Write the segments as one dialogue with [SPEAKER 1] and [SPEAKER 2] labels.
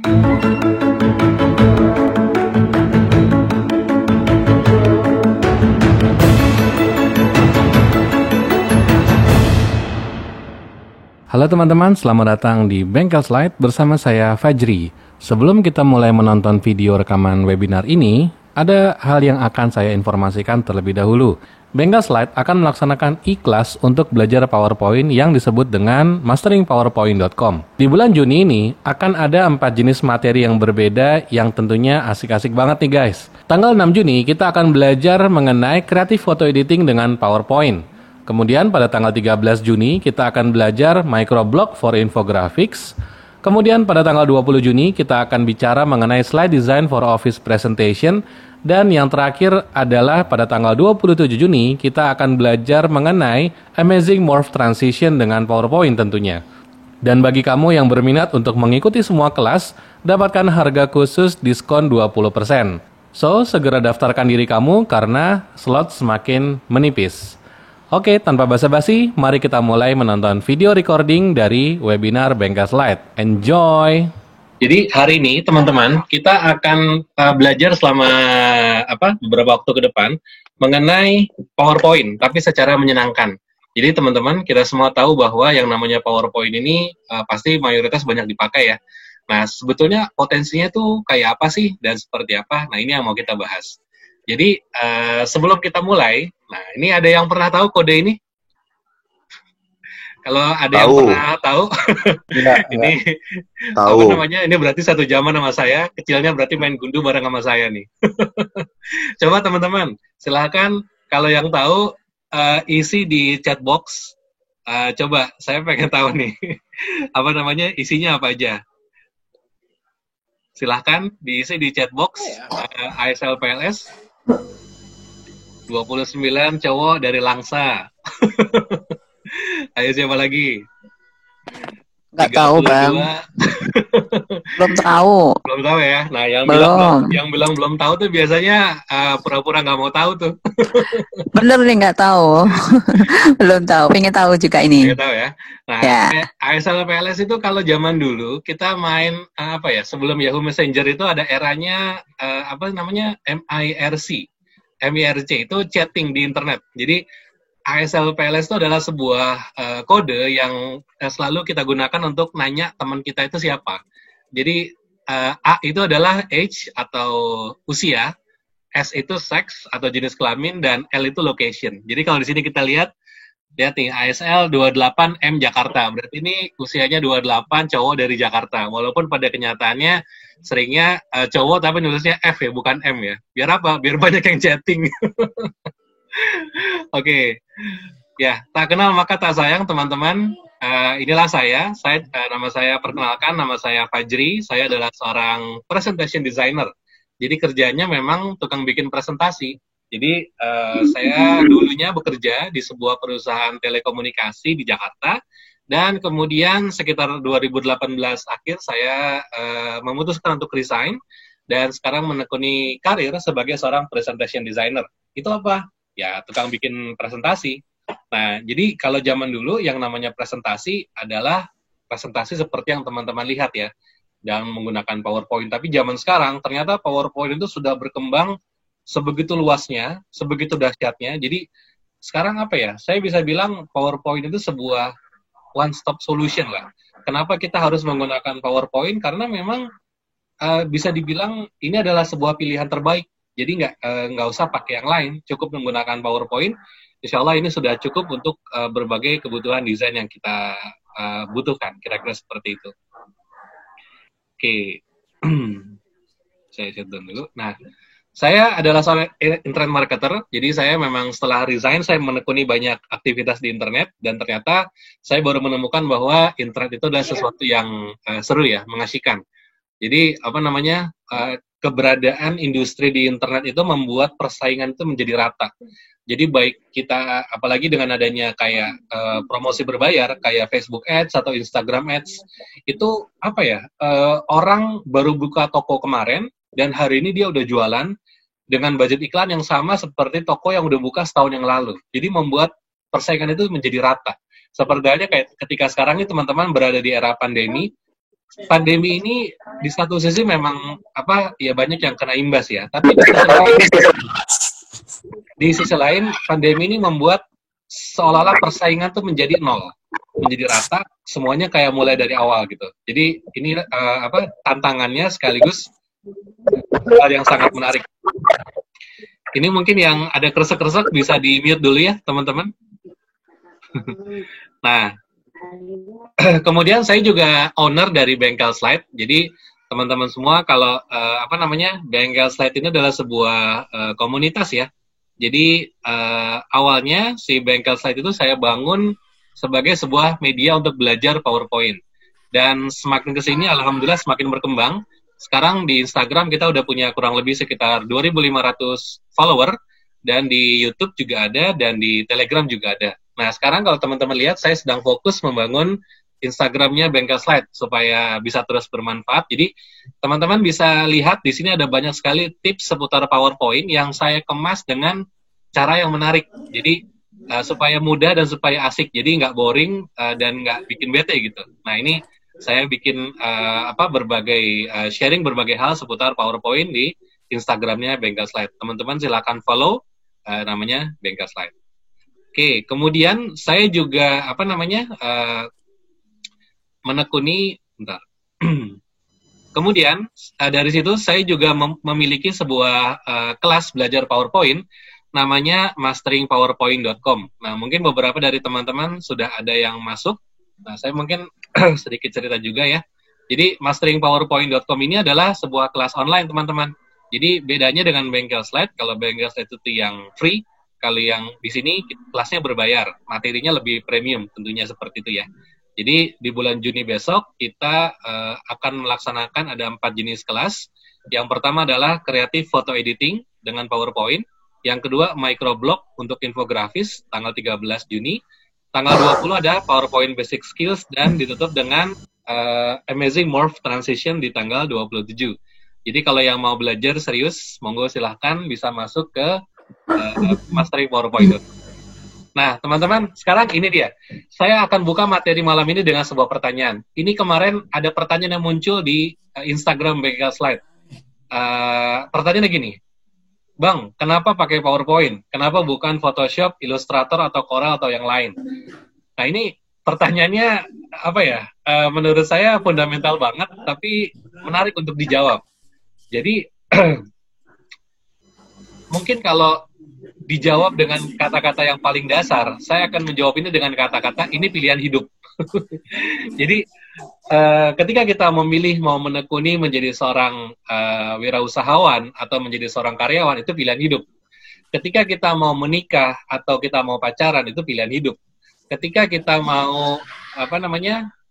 [SPEAKER 1] Halo teman-teman, selamat datang di Bengkel Slide bersama saya Fajri. Sebelum kita mulai menonton video rekaman webinar ini, ada hal yang akan saya informasikan terlebih dahulu. Bengkel Slide akan melaksanakan e-class untuk belajar PowerPoint yang disebut dengan masteringpowerpoint.com. Di bulan Juni ini akan ada 4 jenis materi yang berbeda yang tentunya asik-asik banget nih guys. Tanggal 6 Juni kita akan belajar mengenai creative photo editing dengan PowerPoint. Kemudian pada tanggal 13 Juni kita akan belajar microblog for infographics. Kemudian pada tanggal 20 Juni kita akan bicara mengenai slide design for office presentation. Dan yang terakhir adalah pada tanggal 27 Juni kita akan belajar mengenai Amazing Morph Transition dengan PowerPoint tentunya. Dan bagi kamu yang berminat untuk mengikuti semua kelas, dapatkan harga khusus diskon 20%. So, segera daftarkan diri kamu karena slot semakin menipis. Oke, tanpa basa-basi, mari kita mulai menonton video recording dari webinar Bengkel Slide. Enjoy! Jadi hari ini teman-teman, kita akan belajar selama beberapa waktu ke depan mengenai PowerPoint, tapi secara menyenangkan. Jadi teman-teman, kita semua tahu bahwa yang namanya PowerPoint ini pasti mayoritas banyak dipakai ya. Nah, sebetulnya potensinya tuh kayak apa sih dan seperti apa? Nah, ini yang mau kita bahas. Jadi sebelum kita mulai, nah ini ada yang pernah tahu kode ini? Kalau ada yang pernah tahu, ini tahu. Apa namanya? Ini berarti satu zaman sama saya. Kecilnya berarti main gundu bareng sama saya nih. Coba teman-teman, silakan kalau yang tahu isi di chat box. Coba, saya pengen tahu nih, apa namanya? Isinya apa aja? Silahkan diisi di chat box. ASL PLS 29 cowok dari Langsa. Ayo siapa lagi?
[SPEAKER 2] Nggak tahu bang. Belum tahu.
[SPEAKER 1] Belum tahu ya. Nah yang bilang belum tahu tuh biasanya pura-pura nggak mau tahu tuh.
[SPEAKER 2] Bener nih nggak tahu. Belum tahu. Pengen tahu juga ini.
[SPEAKER 1] Pengen tahu ya. Nah ASL PLS itu kalau zaman dulu kita main sebelum Yahoo Messenger itu ada eranya MIRC. MIRC itu chatting di internet. Jadi ASL PLS itu adalah sebuah kode yang selalu kita gunakan untuk nanya teman kita itu siapa. Jadi A itu adalah age atau usia, S itu sex atau jenis kelamin, dan L itu location. Jadi kalau di sini kita lihat nih ASL 28M Jakarta. Berarti ini usianya 28, cowok dari Jakarta. Walaupun pada kenyataannya seringnya cowok tapi nulisnya F ya, bukan M ya. Biar apa? Biar banyak yang chatting. Oke. Ya, tak kenal maka tak sayang teman-teman. Inilah saya. Nama saya perkenalkan, nama saya Fajri. Saya adalah seorang presentation designer. Jadi kerjanya memang tukang bikin presentasi. Jadi saya dulunya bekerja di sebuah perusahaan telekomunikasi di Jakarta, dan kemudian sekitar 2018 akhir saya memutuskan untuk resign dan sekarang menekuni karir sebagai seorang presentation designer. Itu apa? Ya, tukang bikin presentasi. Nah, jadi kalau zaman dulu yang namanya presentasi adalah presentasi seperti yang teman-teman lihat ya, dan menggunakan PowerPoint. Tapi zaman sekarang ternyata PowerPoint itu sudah berkembang sebegitu luasnya, sebegitu dahsyatnya. Jadi sekarang saya bisa bilang PowerPoint itu sebuah one-stop solution lah. Kenapa kita harus menggunakan PowerPoint? Karena memang bisa dibilang ini adalah sebuah pilihan terbaik. Jadi nggak usah pakai yang lain, cukup menggunakan PowerPoint. Insya Allah ini sudah cukup untuk berbagai kebutuhan desain yang kita butuhkan. Kira-kira seperti itu. Oke, saya shutdown dulu. Nah, saya adalah seorang internet marketer, jadi saya memang setelah resign, saya menekuni banyak aktivitas di internet, dan ternyata saya baru menemukan bahwa internet itu adalah sesuatu yang seru ya, mengasyikan. Jadi, keberadaan industri di internet itu membuat persaingan itu menjadi rata. Jadi baik kita, apalagi dengan adanya kayak promosi berbayar, kayak Facebook Ads atau Instagram Ads, itu orang baru buka toko kemarin, dan hari ini dia udah jualan dengan budget iklan yang sama seperti toko yang udah buka setahun yang lalu. Jadi membuat persaingan itu menjadi rata. Seperti halnya kayak ketika sekarang ini teman-teman berada di era pandemi, pandemi ini di satu sisi memang ya banyak yang kena imbas ya, tapi di sisi lain pandemi ini membuat seolah-olah persaingan tuh menjadi nol, menjadi rata, semuanya kayak mulai dari awal gitu. Jadi ini tantangannya sekaligus hal yang sangat menarik. Ini mungkin yang ada kresek-kresek bisa di-mute dulu ya, teman-teman. Nah, kemudian saya juga owner dari Bengkel Slide. Jadi teman-teman semua kalau Bengkel Slide ini adalah sebuah komunitas ya. Jadi awalnya si Bengkel Slide itu saya bangun sebagai sebuah media untuk belajar PowerPoint. Dan semakin kesini alhamdulillah semakin berkembang. Sekarang di Instagram kita udah punya kurang lebih sekitar 2.500 follower, dan di YouTube juga ada, dan di Telegram juga ada. Nah, sekarang kalau teman-teman lihat, saya sedang fokus membangun Instagramnya Bengkel Slide supaya bisa terus bermanfaat. Jadi, teman-teman bisa lihat di sini ada banyak sekali tips seputar PowerPoint yang saya kemas dengan cara yang menarik. Jadi, supaya mudah dan supaya asik. Jadi, nggak boring dan nggak bikin bete gitu. Nah, ini saya bikin sharing berbagai hal seputar PowerPoint di Instagramnya Bengkel Slide. Teman-teman silakan follow, namanya Bengkel Slide. Oke, kemudian saya juga menekuni, bentar. Kemudian dari situ saya juga memiliki sebuah kelas belajar PowerPoint, namanya masteringpowerpoint.com. Nah, mungkin beberapa dari teman-teman sudah ada yang masuk. Nah, saya mungkin sedikit cerita juga ya. Jadi masteringpowerpoint.com ini adalah sebuah kelas online, teman-teman. Jadi bedanya dengan Bengkel Slide, kalau Bengkel Slide itu yang free, kalau yang di sini kelasnya berbayar, materinya lebih premium tentunya seperti itu ya. Jadi di bulan Juni besok kita akan melaksanakan ada 4 jenis kelas. Yang pertama adalah kreatif photo editing dengan PowerPoint. Yang kedua microblog untuk infografis tanggal 13 Juni. Tanggal 20 ada PowerPoint Basic Skills, dan ditutup dengan Amazing Morph Transition di tanggal 27. Jadi kalau yang mau belajar serius, monggo silahkan bisa masuk ke Mastering PowerPoint. Nah, teman-teman, sekarang ini dia. Saya akan buka materi malam ini dengan sebuah pertanyaan. Ini kemarin ada pertanyaan yang muncul di Instagram Bengkel Slide. Pertanyaannya gini, Bang, kenapa pakai PowerPoint? Kenapa bukan Photoshop, Illustrator, atau Corel, atau yang lain? Nah, ini pertanyaannya menurut saya fundamental banget, tapi menarik untuk dijawab. Jadi, mungkin kalau dijawab dengan kata-kata yang paling dasar, saya akan menjawab ini dengan kata-kata, ini pilihan hidup. Jadi, ketika kita memilih mau menekuni menjadi seorang wirausahawan atau menjadi seorang karyawan, itu pilihan hidup. Ketika kita mau menikah atau kita mau pacaran, itu pilihan hidup. Ketika kita mau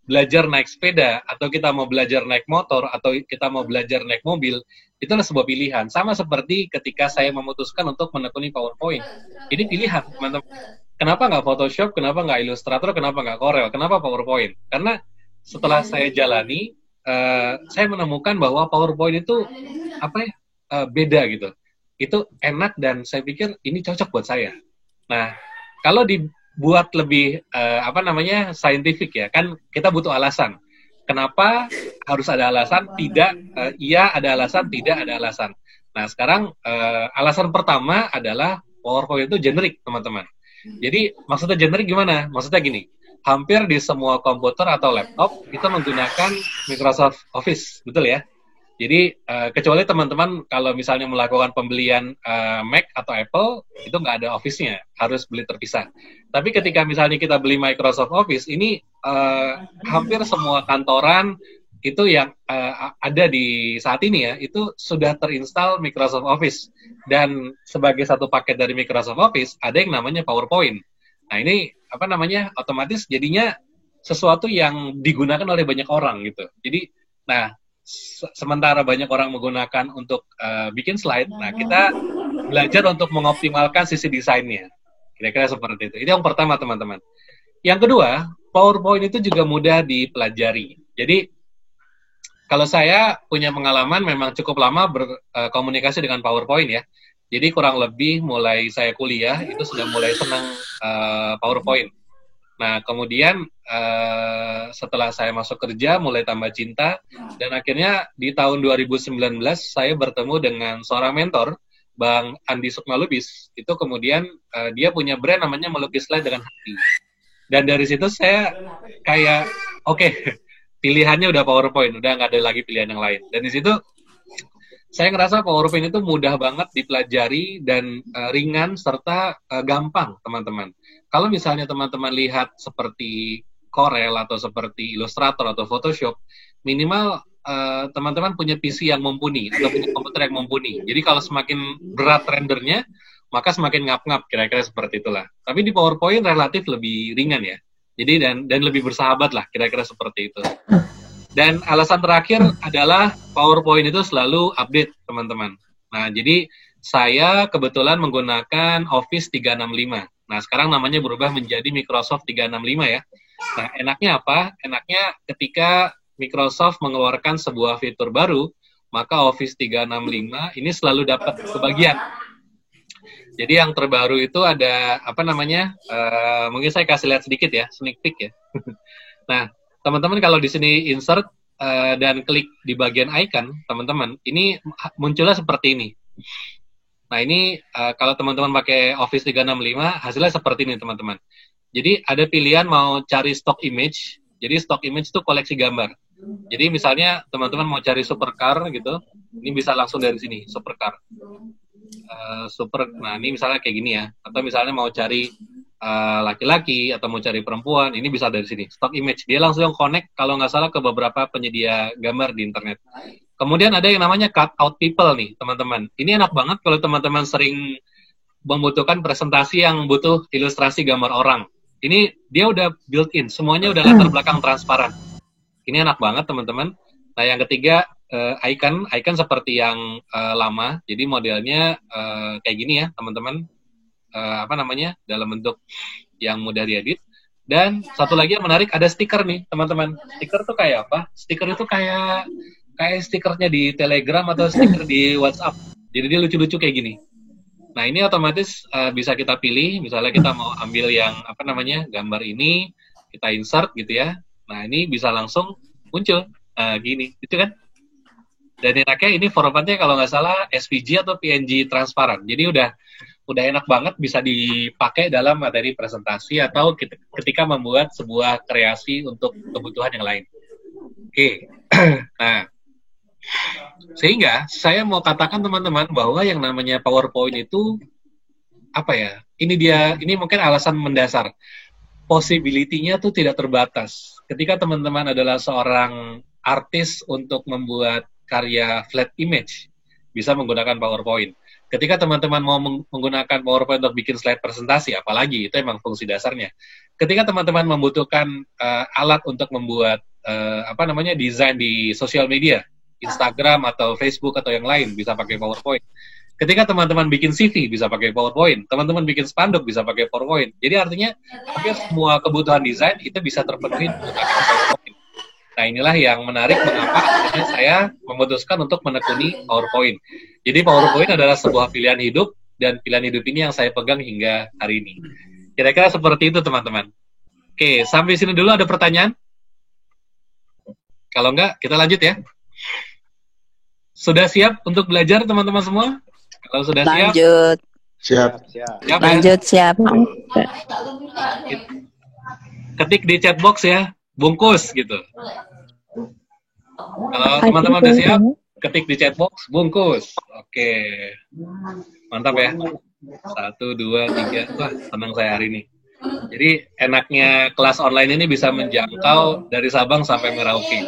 [SPEAKER 1] belajar naik sepeda, atau kita mau belajar naik motor, atau kita mau belajar naik mobil, itu adalah sebuah pilihan. Sama seperti ketika saya memutuskan untuk menekuni PowerPoint. Ini pilihan, teman-teman. Kenapa nggak Photoshop, kenapa nggak Illustrator, kenapa nggak Corel, kenapa PowerPoint? Karena setelah saya jalani, saya menemukan bahwa PowerPoint itu beda gitu. Itu enak dan saya pikir ini cocok buat saya. Nah, kalau dibuat lebih scientific ya, kan kita butuh alasan. Kenapa harus ada alasan? Tidak, iya ada alasan, tidak ada alasan. Nah, sekarang alasan pertama adalah PowerPoint itu generik, teman-teman. Jadi maksudnya generik gimana? Maksudnya gini, hampir di semua komputer atau laptop kita menggunakan Microsoft Office, betul ya? Jadi kecuali teman-teman kalau misalnya melakukan pembelian Mac atau Apple, itu nggak ada Office-nya, harus beli terpisah. Tapi ketika misalnya kita beli Microsoft Office, ini hampir semua kantoran itu yang ada di saat ini ya, itu sudah terinstall Microsoft Office. Dan sebagai satu paket dari Microsoft Office, ada yang namanya PowerPoint. Nah ini, otomatis jadinya sesuatu yang digunakan oleh banyak orang gitu. Jadi, nah, sementara banyak orang menggunakan untuk bikin slide, nah kita belajar untuk mengoptimalkan sisi desainnya. Kira-kira seperti itu. Itu yang pertama, teman-teman. Yang kedua, PowerPoint itu juga mudah dipelajari. Jadi, kalau saya punya pengalaman memang cukup lama berkomunikasi dengan PowerPoint ya. Jadi kurang lebih mulai saya kuliah itu sudah mulai senang PowerPoint. Nah, kemudian setelah saya masuk kerja, mulai tambah cinta, dan akhirnya di tahun 2019 saya bertemu dengan seorang mentor, Bang Andi Sukmalubis. Itu kemudian dia punya brand namanya Melukislah dengan Hati. Dan dari situ saya kayak, oke, pilihannya udah PowerPoint, udah nggak ada lagi pilihan yang lain. Dan di situ saya ngerasa PowerPoint itu mudah banget dipelajari dan ringan serta gampang, teman-teman. Kalau misalnya teman-teman lihat seperti Corel atau seperti Illustrator atau Photoshop, minimal teman-teman punya PC yang mumpuni atau punya komputer yang mumpuni. Jadi kalau semakin berat rendernya, maka semakin ngap-ngap, kira-kira seperti itulah. Tapi di PowerPoint relatif lebih ringan ya. Jadi dan lebih bersahabat lah, kira-kira seperti itu. Dan alasan terakhir adalah PowerPoint itu selalu update, teman-teman. Nah, jadi saya kebetulan menggunakan Office 365. Nah, sekarang namanya berubah menjadi Microsoft 365 ya. Nah, enaknya apa? Enaknya ketika Microsoft mengeluarkan sebuah fitur baru, maka Office 365 ini selalu dapat kebagian. Jadi yang terbaru itu ada apa namanya? Mungkin saya kasih lihat sedikit ya, sneak peek ya. Nah, teman-teman kalau di sini insert dan klik di bagian icon, teman-teman, ini munculnya seperti ini. Nah, ini kalau teman-teman pakai Office 365, hasilnya seperti ini, teman-teman. Jadi ada pilihan mau cari stock image. Jadi stock image itu koleksi gambar. Jadi misalnya teman-teman mau cari supercar gitu, ini bisa langsung dari sini, supercar. Nah ini misalnya kayak gini ya, atau misalnya mau cari laki-laki atau mau cari perempuan, ini bisa dari sini, stock image, dia langsung connect kalau nggak salah ke beberapa penyedia gambar di internet. Kemudian ada yang namanya cut out people nih teman-teman, ini enak banget kalau teman-teman sering membutuhkan presentasi yang butuh ilustrasi gambar orang, ini dia udah built in, semuanya udah latar belakang transparan, ini enak banget teman-teman. Nah yang ketiga icon seperti yang lama, jadi modelnya kayak gini ya teman-teman, apa namanya, dalam bentuk yang mudah diedit. Dan satu lagi yang menarik, ada stiker nih teman-teman. Stiker tuh kayak apa? Stiker itu kayak stikernya di Telegram atau stiker di WhatsApp, jadi dia lucu-lucu kayak gini. Nah ini otomatis bisa kita pilih, misalnya kita mau ambil yang apa namanya, gambar ini kita insert gitu ya. Nah ini bisa langsung muncul gini, gitu kan? Dan enaknya ini formatnya kalau nggak salah SVG atau PNG transparan. Jadi udah enak banget, bisa dipakai dalam materi presentasi atau ketika membuat sebuah kreasi untuk kebutuhan yang lain. Oke. Nah, sehingga saya mau katakan teman-teman bahwa yang namanya PowerPoint itu apa ya? Ini mungkin alasan mendasar. Possibility-nya tuh tidak terbatas. Ketika teman-teman adalah seorang artis untuk membuat karya flat image, bisa menggunakan PowerPoint. Ketika teman-teman mau menggunakan PowerPoint untuk bikin slide presentasi, apalagi itu emang fungsi dasarnya. Ketika teman-teman membutuhkan alat untuk membuat apa namanya, desain di sosial media, Instagram atau Facebook atau yang lain, bisa pakai PowerPoint. Ketika teman-teman bikin CV, bisa pakai PowerPoint. Teman-teman bikin spanduk, bisa pakai PowerPoint. Jadi artinya hampir semua kebutuhan desain itu bisa terpenuhi menggunakan PowerPoint. Nah inilah yang menarik mengapa akhirnya saya memutuskan untuk menekuni PowerPoint. Jadi PowerPoint adalah sebuah pilihan hidup, dan pilihan hidup ini yang saya pegang hingga hari ini. Kira-kira seperti itu teman-teman. Oke, sampai sini dulu, ada pertanyaan? Kalau enggak, kita lanjut ya. Sudah siap untuk belajar teman-teman semua? Kalau sudah
[SPEAKER 2] Lanjut.
[SPEAKER 3] Siap.
[SPEAKER 2] Lanjut, siap.
[SPEAKER 1] Ketik di chat box ya, bungkus gitu. Kalau teman-teman udah siap, ketik di chat box, bungkus. Oke. Mantap ya. 1, 2, 3. Wah, senang saya hari ini. Jadi enaknya kelas online ini bisa menjangkau dari Sabang sampai Merauke.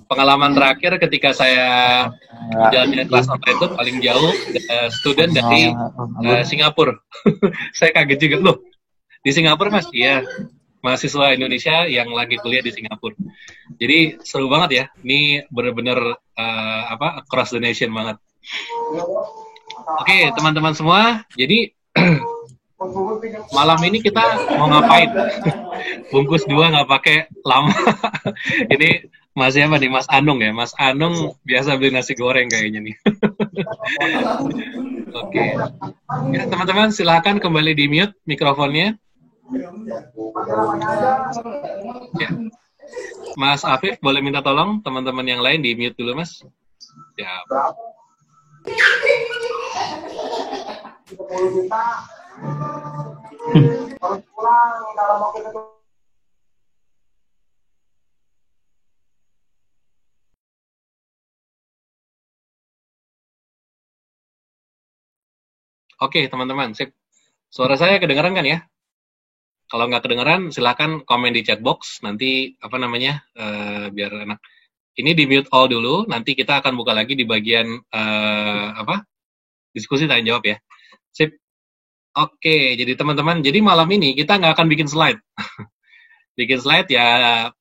[SPEAKER 1] Pengalaman terakhir ketika saya menjalani kelas online itu paling jauh student dari Singapura. Saya kaget juga, loh di Singapura mas? Iya, mahasiswa Indonesia yang lagi kuliah di Singapura. Jadi seru banget ya, ini benar-benar across the nation banget. Oke, teman-teman semua, jadi malam ini kita mau ngapain? Bungkus 2 nggak pakai lama. Ini Mas siapa nih? Mas Anung ya? Mas Anung biasa beli nasi goreng kayaknya nih. Oke. Ya, teman-teman silakan kembali di mute mikrofonnya. Ya. Mas Afif, boleh minta tolong teman-teman yang lain di mute dulu, Mas? Ya. Oke, teman-teman, sip. Suara saya kedengaran kan ya? Kalau nggak kedengaran, silakan komen di chat box. Nanti apa namanya, biar enak. Ini di mute all dulu. Nanti kita akan buka lagi di bagian apa? Diskusi tanya jawab ya. Sip. Oke, jadi teman-teman, jadi malam ini kita nggak akan bikin slide. Bikin slide ya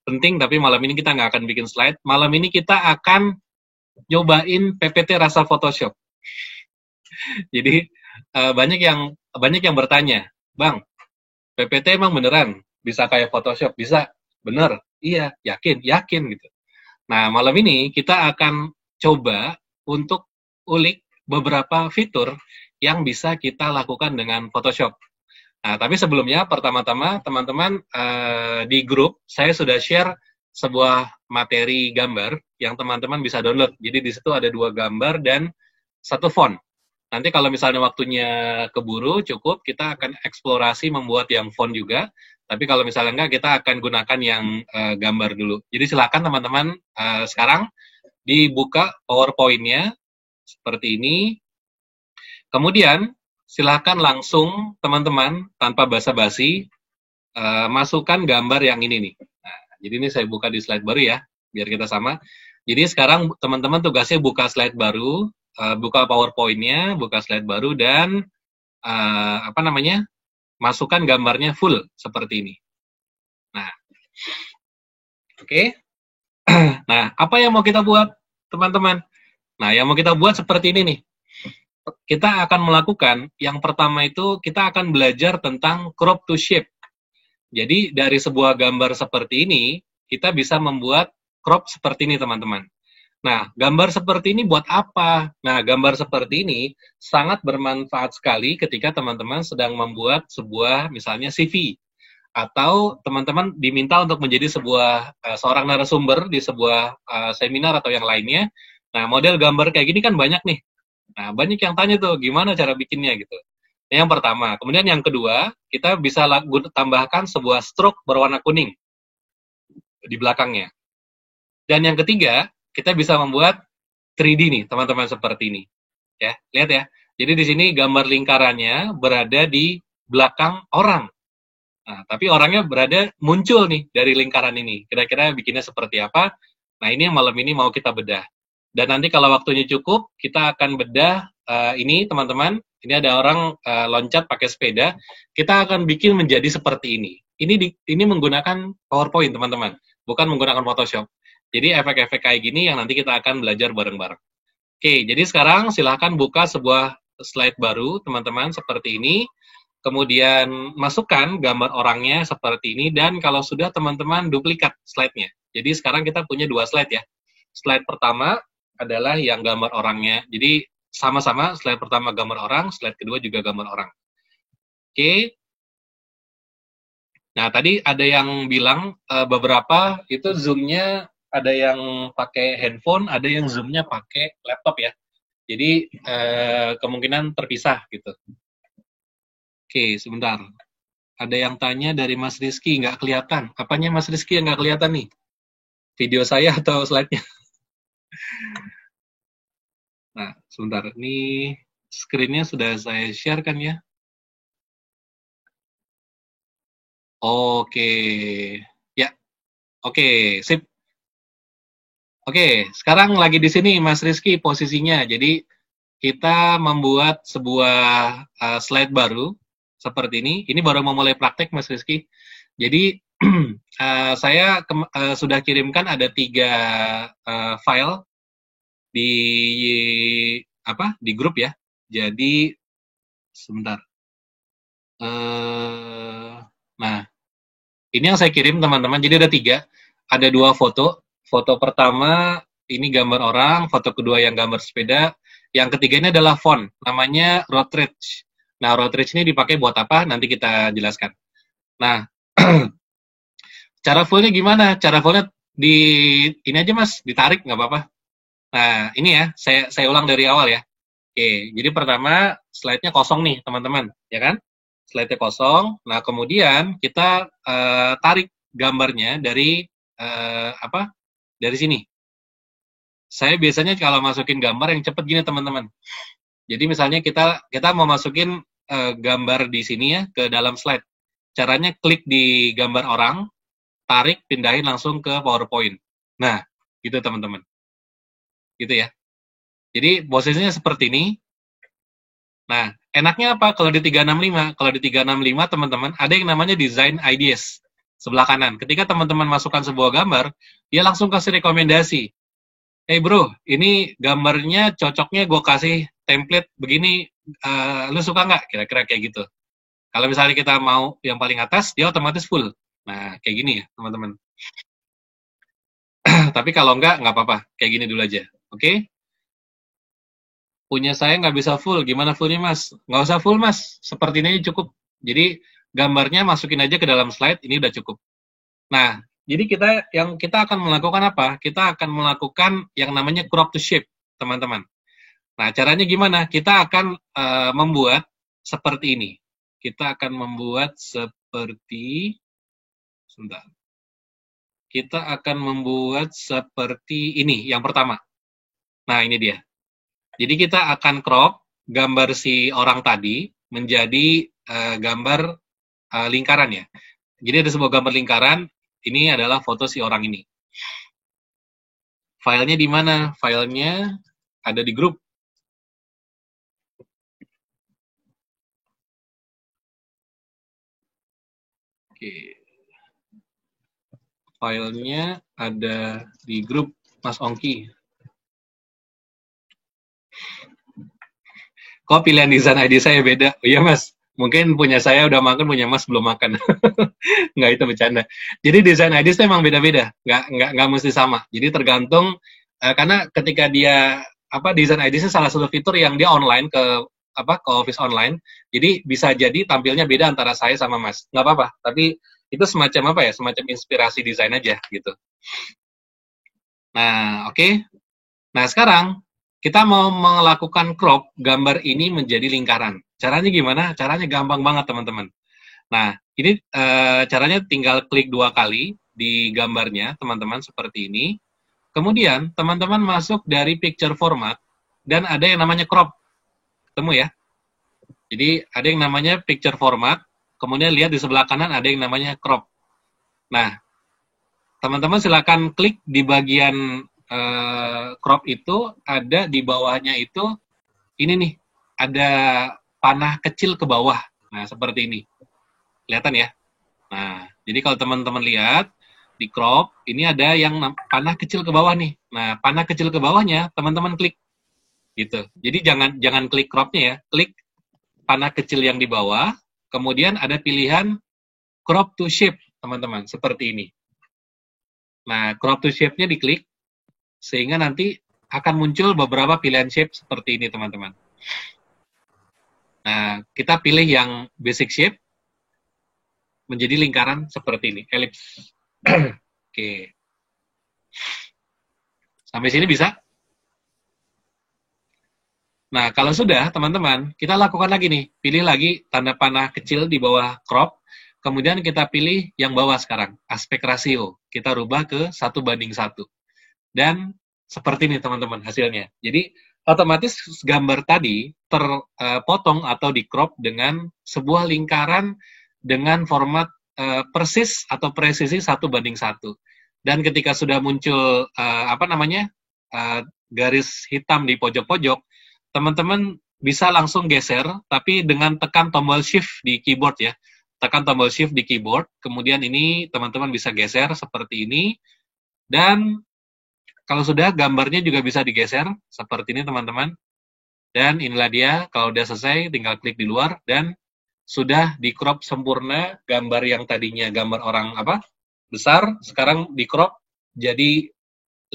[SPEAKER 1] penting, tapi malam ini kita nggak akan bikin slide. Malam ini kita akan nyobain PPT rasa Photoshop. Jadi banyak yang bertanya, Bang, PPT emang beneran bisa kayak Photoshop? Bisa, bener, iya, yakin gitu. Nah, malam ini kita akan coba untuk ulik beberapa fitur yang bisa kita lakukan dengan Photoshop. Nah, tapi sebelumnya, pertama-tama, teman-teman, di grup, saya sudah share sebuah materi gambar yang teman-teman bisa download. Jadi, di situ ada 2 gambar dan 1 font. Nanti kalau misalnya waktunya keburu, cukup, kita akan eksplorasi membuat yang font juga. Tapi kalau misalnya enggak, kita akan gunakan yang gambar dulu. Jadi silakan teman-teman sekarang dibuka PowerPoint-nya seperti ini. Kemudian silakan langsung teman-teman tanpa basa-basi masukkan gambar yang ini nih. Nah, jadi ini saya buka di slide baru ya, biar kita sama. Jadi sekarang teman-teman tugasnya buka slide baru, buka PowerPoint-nya, buka slide baru, dan apa namanya, masukkan gambarnya full seperti ini. Nah, oke. Nah, apa yang mau kita buat, teman-teman? Nah, yang mau kita buat seperti ini nih. Kita akan melakukan, yang pertama itu kita akan belajar tentang crop to shape. Jadi dari sebuah gambar seperti ini, kita bisa membuat crop seperti ini, teman-teman. Nah, gambar seperti ini buat apa? Nah, gambar seperti ini sangat bermanfaat sekali ketika teman-teman sedang membuat sebuah misalnya CV, atau teman-teman diminta untuk menjadi seorang narasumber di sebuah seminar atau yang lainnya. Nah, model gambar kayak gini kan banyak nih. Nah, banyak yang tanya tuh, gimana cara bikinnya gitu. Yang pertama. Kemudian yang kedua, kita bisa tambahkan sebuah stroke berwarna kuning di belakangnya. Dan yang ketiga, kita bisa membuat 3D nih, teman-teman, seperti ini. Ya, lihat ya. Jadi di sini gambar lingkarannya berada di belakang orang. Nah, tapi orangnya muncul nih dari lingkaran ini. Kira-kira bikinnya seperti apa? Nah, ini yang malam ini mau kita bedah. Dan nanti kalau waktunya cukup, kita akan bedah ini, teman-teman. Ini ada orang loncat pakai sepeda. Kita akan bikin menjadi seperti ini. Ini menggunakan PowerPoint, teman-teman. Bukan menggunakan Photoshop. Jadi efek-efek kayak gini yang nanti kita akan belajar bareng-bareng. Oke, jadi sekarang silahkan buka sebuah slide baru, teman-teman, seperti ini. Kemudian masukkan gambar orangnya seperti ini, dan kalau sudah, teman-teman duplikat slide-nya. Jadi sekarang kita punya 2 slide ya. Slide pertama adalah yang gambar orangnya. Jadi sama-sama, slide pertama gambar orang, slide kedua juga gambar orang. Oke. Nah, tadi ada yang bilang beberapa itu zoom-nya ada yang pakai handphone, ada yang zoom-nya pakai laptop ya. Jadi kemungkinan terpisah gitu. Oke, sebentar. Ada yang tanya dari Mas Rizky, nggak kelihatan. Apanya Mas Rizky yang nggak kelihatan nih? Video saya atau slide-nya? Nah, sebentar. Ini screen-nya sudah saya share kan ya? Oke. Ya. Oke, sip. Oke, sekarang lagi di sini Mas Rizky posisinya. Jadi kita membuat sebuah slide baru seperti ini. Ini baru memulai praktek Mas Rizky. Jadi saya sudah kirimkan ada 3 file di grup ya. Jadi sebentar. Nah, ini yang saya kirim teman-teman. Jadi ada 3. Ada 2 foto. Foto pertama ini gambar orang, foto kedua yang gambar sepeda, yang ketiga ini adalah font, namanya Routledge. Nah, Routledge ini dipakai buat apa? Nanti kita jelaskan. Nah, cara fullnya gimana? Cara fullnya di ini aja mas, ditarik nggak apa-apa. Nah, ini ya, saya ulang dari awal ya. Oke, jadi pertama slide-nya kosong nih teman-teman, ya kan? Slide-nya kosong. Nah, kemudian kita tarik gambarnya dari apa? Dari sini. Saya biasanya kalau masukin gambar yang cepet gini teman-teman. Jadi misalnya kita mau masukin gambar di sini ya ke dalam slide. Caranya klik di gambar orang, tarik, pindahin langsung ke PowerPoint. Nah, gitu teman-teman. Gitu ya. Jadi posisinya seperti ini. Nah, enaknya apa kalau di 365? Kalau di 365 teman-teman ada yang namanya design ideas sebelah kanan. Ketika teman-teman masukkan sebuah gambar, dia langsung kasih rekomendasi. Bro, ini gambarnya cocoknya gue kasih template begini, lu suka nggak? Kira-kira kayak gitu. Kalau misalnya kita mau yang paling atas, dia otomatis full. Nah, kayak gini ya, teman-teman. Tapi kalau nggak apa-apa. Kayak gini dulu aja. Oke? Punya saya nggak bisa full. Gimana fullnya, Mas? Nggak usah full, Mas. Seperti ini aja cukup. Jadi, gambarnya masukin aja ke dalam slide, ini udah cukup. Nah, jadi kita akan melakukan apa? Kita akan melakukan yang namanya crop to shape, teman-teman. Nah, caranya gimana? Kita akan membuat seperti ini. Kita akan membuat seperti sebentar. Kita akan membuat seperti ini yang pertama. Nah, ini dia. Jadi kita akan crop gambar si orang tadi menjadi gambar lingkaran ya. Jadi ada sebuah gambar lingkaran, ini adalah foto si orang ini. Filenya di mana? Filenya ada di grup. Oke. Filenya ada di grup Mas Ongki. Kok pilihan desain ID saya beda? Iya mas, mungkin punya saya udah makan, punya mas belum makan. Nggak, itu bercanda. Jadi desain ID itu emang beda-beda, nggak mesti sama. Jadi tergantung, karena ketika dia, desain ID itu salah satu fitur yang dia online ke office online, jadi bisa jadi tampilnya beda antara saya sama mas. Nggak apa-apa, tapi itu semacam semacam inspirasi desain aja gitu. Nah, oke. Nah, sekarang kita mau melakukan crop gambar ini menjadi lingkaran. Caranya gimana? Caranya gampang banget, teman-teman. Nah, ini caranya tinggal klik 2 kali di gambarnya, teman-teman, seperti ini. Kemudian, teman-teman masuk dari picture format, dan ada yang namanya crop. Ketemu ya? Jadi, ada yang namanya picture format, kemudian lihat di sebelah kanan ada yang namanya crop. Nah, teman-teman silakan klik di bagian crop itu, ada di bawahnya itu, ini nih, ada panah kecil ke bawah. Nah, seperti ini. Kelihatan ya? Nah, jadi kalau teman-teman lihat, di crop, ini ada yang panah kecil ke bawah nih. Nah, panah kecil ke bawahnya, teman-teman klik. Gitu. Jadi jangan klik cropnya ya, klik panah kecil yang di bawah, kemudian ada pilihan crop to shape, teman-teman, seperti ini. Nah, crop to shape-nya diklik, sehingga nanti akan muncul beberapa pilihan shape seperti ini, teman-teman. Nah, kita pilih yang basic shape, menjadi lingkaran seperti ini, ellipse. Oke. Sampai sini bisa? Nah, kalau sudah, teman-teman, kita lakukan lagi nih. Pilih lagi tanda panah kecil di bawah crop, kemudian kita pilih yang bawah sekarang, aspek rasio. Kita rubah ke 1:1. Dan seperti ini teman-teman hasilnya. Jadi otomatis gambar tadi terpotong atau di crop dengan sebuah lingkaran dengan format persis atau presisi 1:1. Dan ketika sudah muncul garis hitam di pojok-pojok, teman-teman bisa langsung geser, tapi dengan tekan tombol shift di keyboard ya. Tekan tombol shift di keyboard, kemudian ini teman-teman bisa geser seperti ini, dan kalau sudah, gambarnya juga bisa digeser, seperti ini teman-teman. Dan inilah dia, kalau udah selesai, tinggal klik di luar, dan sudah di crop sempurna, gambar yang tadinya gambar orang besar, sekarang di crop jadi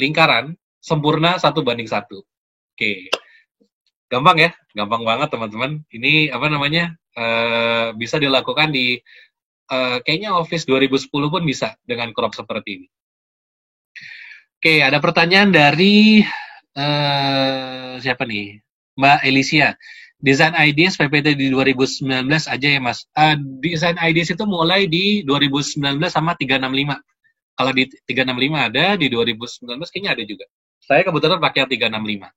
[SPEAKER 1] lingkaran, sempurna 1:1. Oke, gampang ya, gampang banget teman-teman. Ini bisa dilakukan di kayaknya Office 2010 pun bisa dengan crop seperti ini. Oke, ada pertanyaan dari siapa nih? Mbak Elisia. Design Ideas PPT di 2019 aja ya Mas. Design Ideas itu mulai di 2019 sama 365. Kalau di 365 ada, di 2019 kayaknya ada juga. Saya kebetulan pakai yang 365.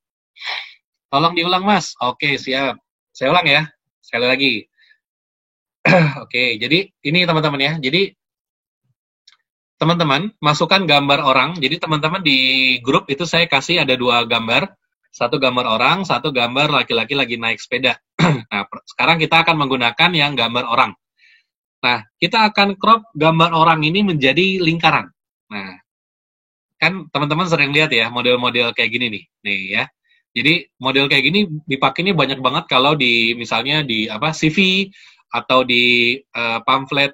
[SPEAKER 1] Tolong diulang Mas. Oke, siap. Saya ulang ya. Sekali lagi. Oke, jadi ini teman-teman ya. Jadi teman-teman masukkan gambar orang. Jadi teman-teman di grup itu saya kasih ada 2 gambar. Satu gambar orang, satu gambar laki-laki lagi naik sepeda. Nah, sekarang kita akan menggunakan yang gambar orang. Nah, kita akan crop gambar orang ini menjadi lingkaran. Nah, kan teman-teman sering lihat ya model-model kayak gini nih. Nih ya. Jadi model kayak gini dipakai ini banyak banget kalau di misalnya di CV atau di pamflet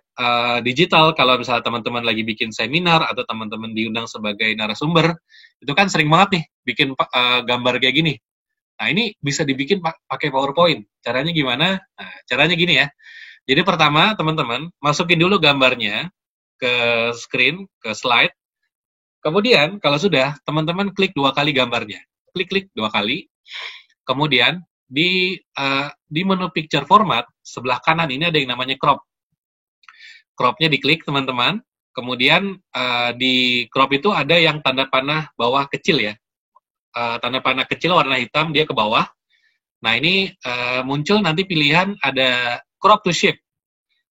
[SPEAKER 1] digital, kalau misalnya teman-teman lagi bikin seminar atau teman-teman diundang sebagai narasumber, itu kan sering banget nih bikin gambar kayak gini. Nah, ini bisa dibikin pakai PowerPoint. Caranya gimana? Nah, caranya gini ya. Jadi pertama, teman-teman, masukin dulu gambarnya ke screen, ke slide. Kemudian, kalau sudah, teman-teman klik 2 kali gambarnya. Klik-klik 2 kali. Kemudian, di menu picture format, sebelah kanan ini ada yang namanya crop. Cropnya diklik, teman-teman. Kemudian, di crop itu ada yang tanda panah bawah kecil ya. Tanda panah kecil warna hitam, dia ke bawah. Nah, ini muncul nanti pilihan ada crop to shape.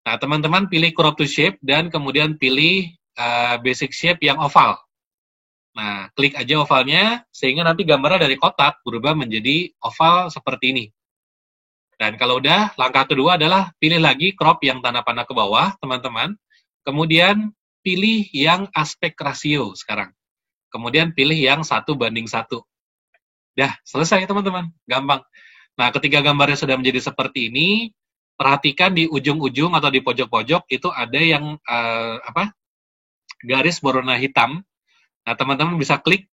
[SPEAKER 1] Nah, teman-teman pilih crop to shape dan kemudian pilih basic shape yang oval. Nah, klik aja ovalnya sehingga nanti gambarnya dari kotak berubah menjadi oval seperti ini. Dan kalau udah, langkah kedua adalah pilih lagi crop yang tanda panah ke bawah, teman-teman. Kemudian pilih yang aspek rasio sekarang. Kemudian pilih yang 1:1. Dah, selesai teman-teman. Gampang. Nah, ketika gambarnya sudah menjadi seperti ini, perhatikan di ujung-ujung atau di pojok-pojok itu ada yang garis berwarna hitam. Nah, teman-teman bisa klik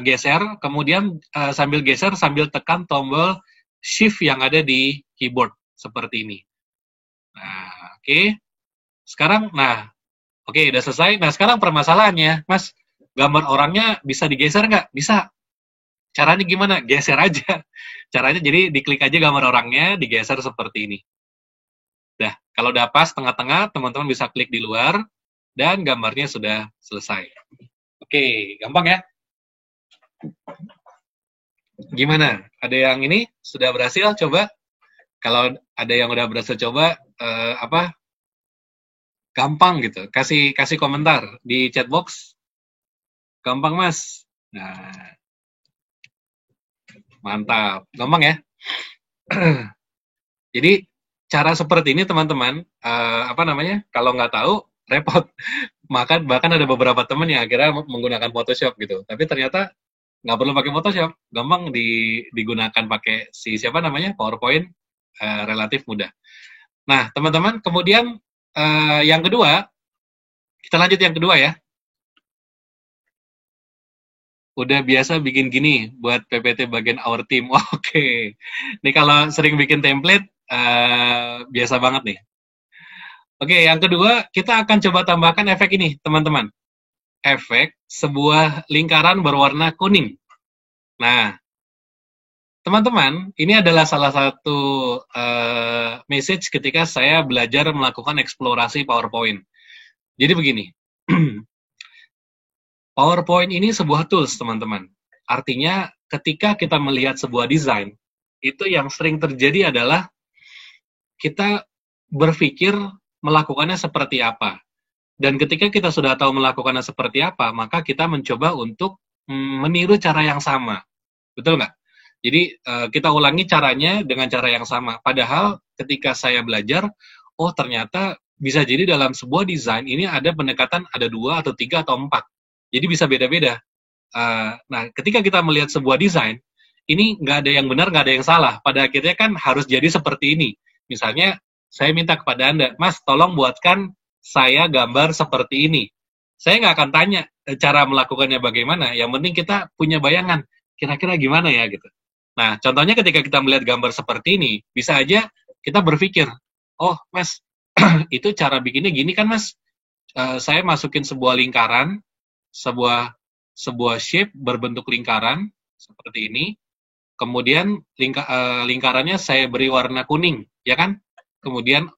[SPEAKER 1] geser, kemudian sambil geser sambil tekan tombol shift yang ada di keyboard seperti ini. Nah, oke. Sekarang, udah selesai. Nah, sekarang permasalahannya, Mas, gambar orangnya bisa digeser nggak? Bisa. Caranya gimana? Geser aja. Caranya jadi diklik aja gambar orangnya, digeser seperti ini. Dah, kalau udah pas tengah-tengah, teman-teman bisa klik di luar, dan gambarnya sudah selesai. Oke, gampang ya? Gimana? Ada yang ini sudah berhasil? Coba. Kalau ada yang udah berhasil coba, gampang gitu. Kasih komentar di chat box. Gampang, Mas. Nah, mantap. Gampang ya? Jadi, cara seperti ini teman-teman, kalau nggak tahu, repot. Bahkan ada beberapa teman yang akhirnya menggunakan Photoshop gitu. Tapi ternyata nggak perlu pakai Photoshop, gampang digunakan pakai PowerPoint, relatif mudah. Nah, teman-teman, kemudian yang kedua, kita lanjut yang kedua ya. Udah biasa bikin gini buat PPT bagian our team. Oke. Ini kalau sering bikin template, biasa banget nih. Oke, yang kedua, kita akan coba tambahkan efek ini, teman-teman. Efek sebuah lingkaran berwarna kuning. Nah, teman-teman, ini adalah salah satu message ketika saya belajar melakukan eksplorasi PowerPoint. Jadi begini, PowerPoint ini sebuah tools, teman-teman. Artinya, ketika kita melihat sebuah desain, itu yang sering terjadi adalah kita berpikir melakukannya seperti apa. Dan ketika kita sudah tahu melakukannya seperti apa, maka kita mencoba untuk meniru cara yang sama. Betul nggak? Jadi, kita ulangi caranya dengan cara yang sama. Padahal, ketika saya belajar, ternyata bisa jadi dalam sebuah desain, ini ada pendekatan, ada 2, atau 3, atau 4. Jadi bisa beda-beda. Nah, ketika kita melihat sebuah desain, ini nggak ada yang benar, nggak ada yang salah. Pada akhirnya kan harus jadi seperti ini. Misalnya, saya minta kepada Anda, Mas, tolong buatkan saya gambar seperti ini. Saya nggak akan tanya cara melakukannya bagaimana. Yang penting kita punya bayangan, kira-kira gimana ya gitu. Nah, contohnya ketika kita melihat gambar seperti ini, bisa aja kita berpikir, oh, Mas, Itu cara bikinnya gini kan, Mas? Saya masukin sebuah lingkaran, sebuah shape berbentuk lingkaran seperti ini. Kemudian lingkarannya saya beri warna kuning, ya kan? Kemudian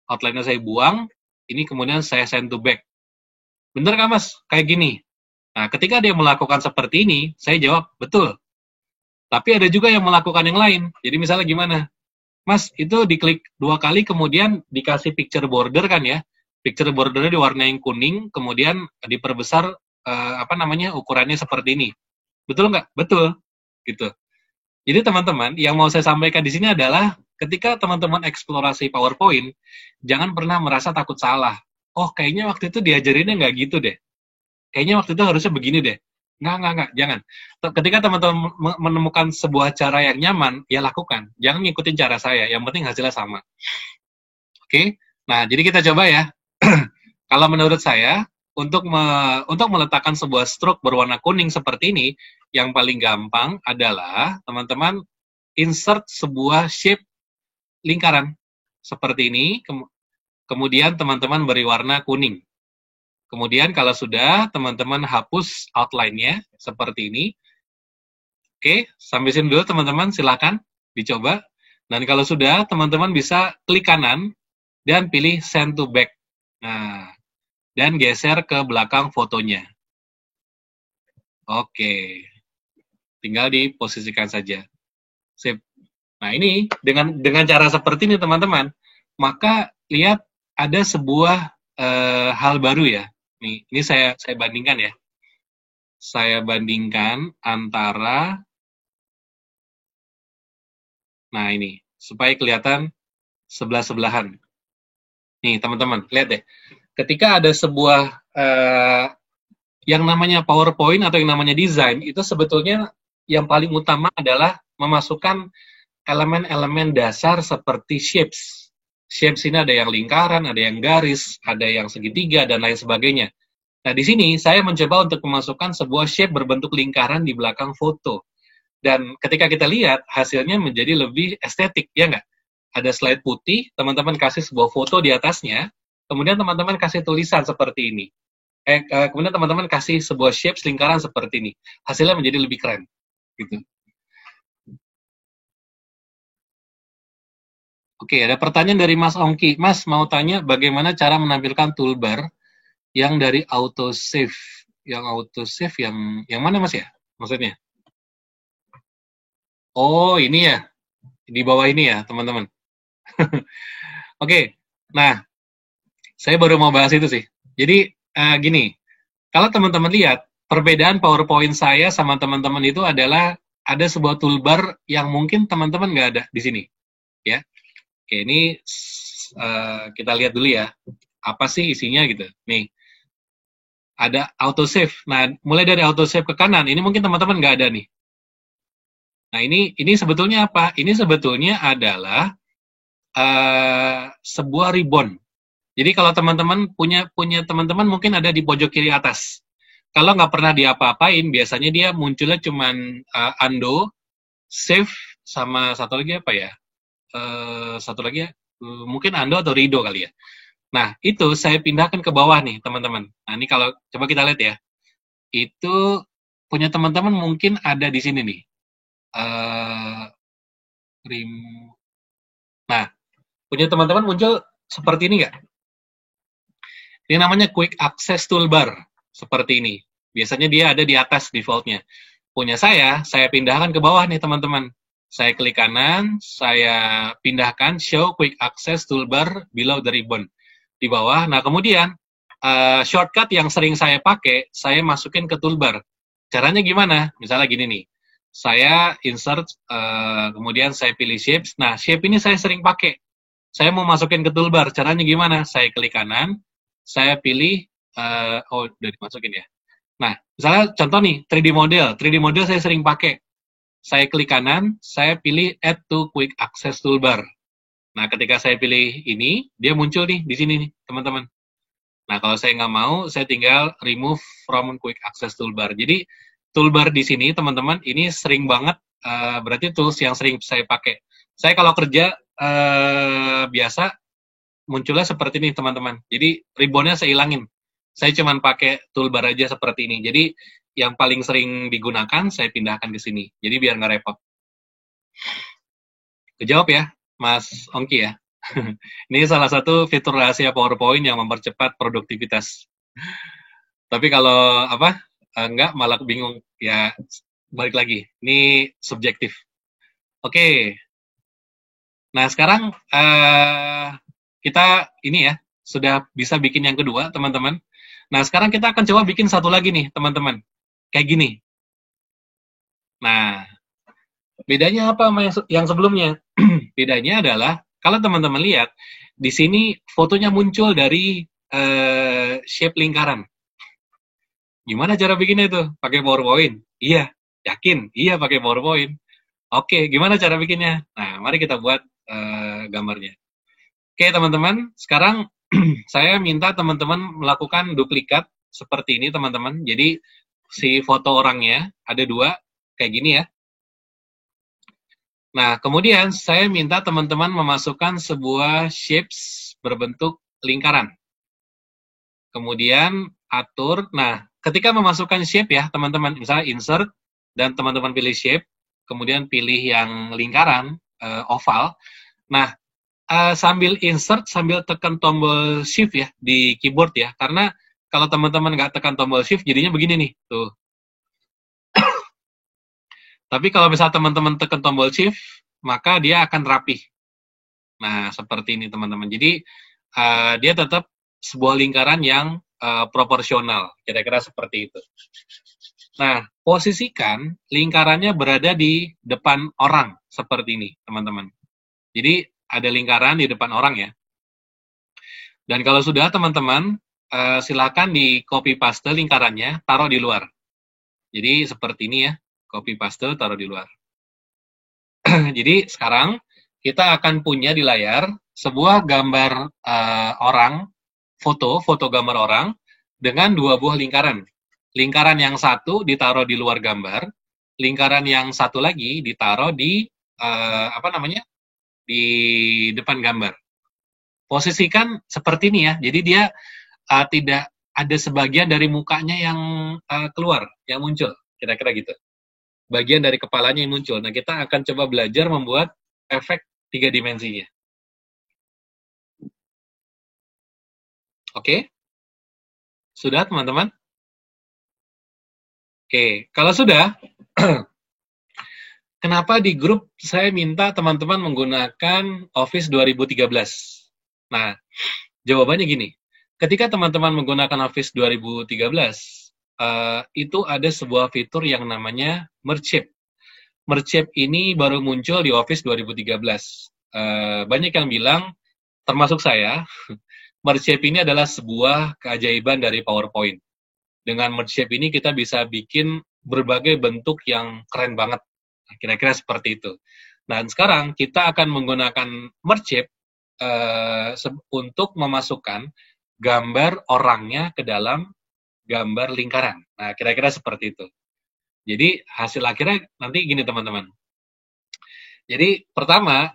[SPEAKER 1] outline-nya saya buang, ini kemudian saya send to back. Bener kan, Mas? Kayak gini. Nah, ketika dia melakukan seperti ini, saya jawab, betul. Tapi ada juga yang melakukan yang lain. Jadi misalnya gimana? Mas, itu diklik 2 kali, kemudian dikasih picture border kan ya? Picture bordernya diwarnain kuning, kemudian diperbesar, ukurannya seperti ini. Betul nggak? Betul. Gitu. Jadi teman-teman, yang mau saya sampaikan di sini adalah ketika teman-teman eksplorasi PowerPoint, jangan pernah merasa takut salah. Oh, kayaknya waktu itu diajarinnya nggak gitu deh. Kayaknya waktu itu harusnya begini deh. Nggak, jangan. Ketika teman-teman menemukan sebuah cara yang nyaman, ya lakukan. Jangan ngikutin cara saya, yang penting hasilnya sama. Oke? Nah, jadi kita coba ya. Kalau menurut saya, untuk meletakkan sebuah stroke berwarna kuning seperti ini, yang paling gampang adalah teman-teman insert sebuah shape lingkaran seperti ini, kemudian teman-teman beri warna kuning. Kemudian kalau sudah, teman-teman hapus outline-nya seperti ini. Oke, sampai sini dulu teman-teman, silakan dicoba. Dan kalau sudah, teman-teman bisa klik kanan dan pilih send to back. Nah, dan geser ke belakang fotonya. Oke, tinggal diposisikan saja. Sip. Nah, ini dengan cara seperti ini teman-teman, maka lihat ada sebuah hal baru ya. Ini saya bandingkan ya. Saya bandingkan antara, nah ini, supaya kelihatan sebelah-sebelahan. Nih teman-teman, lihat deh. Ketika ada sebuah yang namanya PowerPoint atau yang namanya desain, itu sebetulnya yang paling utama adalah memasukkan elemen-elemen dasar seperti shapes. Shapes ini ada yang lingkaran, ada yang garis, ada yang segitiga, dan lain sebagainya. Nah, di sini saya mencoba untuk memasukkan sebuah shape berbentuk lingkaran di belakang foto. Dan ketika kita lihat, hasilnya menjadi lebih estetik, ya nggak? Ada slide putih, teman-teman kasih sebuah foto di atasnya, kemudian teman-teman kasih tulisan seperti ini. Kemudian teman-teman kasih sebuah shape lingkaran seperti ini. Hasilnya menjadi lebih keren. Gitu. Oke, ada pertanyaan dari Mas Ongki. Mas, mau tanya bagaimana cara menampilkan toolbar yang dari autosave. Yang autosave yang mana, Mas ya? Maksudnya? Oh, ini ya. Di bawah ini ya, teman-teman. Oke, nah, saya baru mau bahas itu sih. Jadi, gini, kalau teman-teman lihat, perbedaan PowerPoint saya sama teman-teman itu adalah ada sebuah toolbar yang mungkin teman-teman nggak ada di sini. Ya. Oke, ini kita lihat dulu ya. Apa sih isinya gitu. Nih, ada autosave. Nah, mulai dari autosave ke kanan, ini mungkin teman-teman nggak ada nih. Nah, ini sebetulnya apa? Ini sebetulnya adalah sebuah ribbon. Jadi kalau teman-teman punya teman-teman mungkin ada di pojok kiri atas. Kalau nggak pernah diapa-apain, biasanya dia munculnya cuman undo, save, sama satu lagi apa ya? Satu lagi ya, mungkin undo atau redo kali ya. Nah, itu saya pindahkan ke bawah nih, teman-teman. Nah, ini kalau coba kita lihat ya. Itu punya teman-teman mungkin ada di sini nih. Nah, punya teman-teman muncul seperti ini nggak? Ini namanya Quick Access Toolbar, seperti ini. Biasanya dia ada di atas defaultnya. Punya saya pindahkan ke bawah nih teman-teman. Saya klik kanan, saya pindahkan Show Quick Access Toolbar below the ribbon. Di bawah, nah kemudian shortcut yang sering saya pakai, saya masukin ke toolbar. Caranya gimana? Misalnya gini nih, saya insert, kemudian saya pilih shapes. Nah, shape ini saya sering pakai. Saya mau masukin ke toolbar, caranya gimana? Saya klik kanan, saya pilih, udah dimasukin ya. Nah, misalnya contoh nih, 3D model. 3D model saya sering pakai. Saya klik kanan, saya pilih Add to Quick Access Toolbar. Nah, ketika saya pilih ini, dia muncul nih, di sini nih, teman-teman. Nah, kalau saya nggak mau, saya tinggal remove from Quick Access Toolbar. Jadi, toolbar di sini, teman-teman, ini sering banget, berarti tools yang sering saya pakai. Saya kalau kerja biasa, munculnya seperti ini teman-teman. Jadi ribbonnya saya hilangin. Saya cuma pakai toolbar aja seperti ini. Jadi yang paling sering digunakan saya pindahkan ke sini. Jadi biar nggak repot. Kejawab ya, Mas Ongki ya. Ini salah satu fitur rahasia PowerPoint yang mempercepat produktivitas. Tapi kalau enggak malah bingung ya, balik lagi. Ini subjektif. Oke. Nah, sekarang kita ini ya sudah bisa bikin yang kedua, teman-teman. Nah, sekarang kita akan coba bikin satu lagi nih, teman-teman. Kayak gini. Nah, bedanya apa sama yang sebelumnya? Bedanya adalah kalau teman-teman lihat di sini fotonya muncul dari shape lingkaran. Gimana cara bikinnya itu? Pakai PowerPoint? Iya, yakin? Iya, pakai PowerPoint. Oke, gimana cara bikinnya? Nah, mari kita buat gambarnya. Oke, teman-teman, sekarang saya minta teman-teman melakukan duplikat seperti ini, teman-teman. Jadi, si foto orangnya ada dua, kayak gini ya. Nah, kemudian saya minta teman-teman memasukkan sebuah shapes berbentuk lingkaran. Kemudian atur, nah, ketika memasukkan shape ya, teman-teman, misalnya insert, dan teman-teman pilih shape, kemudian pilih yang lingkaran, oval. Nah, sambil insert, sambil tekan tombol shift ya, di keyboard ya, karena kalau teman-teman nggak tekan tombol shift, jadinya begini nih, tuh. Tapi kalau misalnya teman-teman tekan tombol shift, maka dia akan rapih. Nah, seperti ini teman-teman. Jadi, dia tetap sebuah lingkaran yang proporsional, kira-kira seperti itu. Nah, posisikan lingkarannya berada di depan orang, seperti ini, teman-teman. Jadi, ada lingkaran di depan orang ya. Dan kalau sudah, teman-teman, silakan di copy paste lingkarannya, taruh di luar. Jadi, seperti ini ya, copy paste, taruh di luar. Jadi, sekarang kita akan punya di layar sebuah gambar orang, foto gambar orang, dengan dua buah lingkaran. Lingkaran yang satu ditaruh di luar gambar, lingkaran yang satu lagi ditaruh di di depan gambar. Posisikan seperti ini ya. Jadi dia tidak ada sebagian dari mukanya yang keluar, yang muncul, kira-kira gitu. Bagian dari kepalanya yang muncul. Nah, kita akan coba belajar membuat efek 3 dimensinya. Oke? Sudah, teman-teman? Oke, kalau sudah, kenapa di grup saya minta teman-teman menggunakan Office 2013? Nah, jawabannya gini. Ketika teman-teman menggunakan Office 2013, itu ada sebuah fitur yang namanya Merge Shape. Merge Shape ini baru muncul di Office 2013. Banyak yang bilang, termasuk saya, Merge Shape ini adalah sebuah keajaiban dari PowerPoint. Dengan Merge Shape ini kita bisa bikin berbagai bentuk yang keren banget. Kira-kira seperti itu. Dan sekarang kita akan menggunakan Merge Shape untuk memasukkan gambar orangnya ke dalam gambar lingkaran. Nah, kira-kira seperti itu. Jadi, hasil akhirnya nanti gini, teman-teman. Jadi, pertama,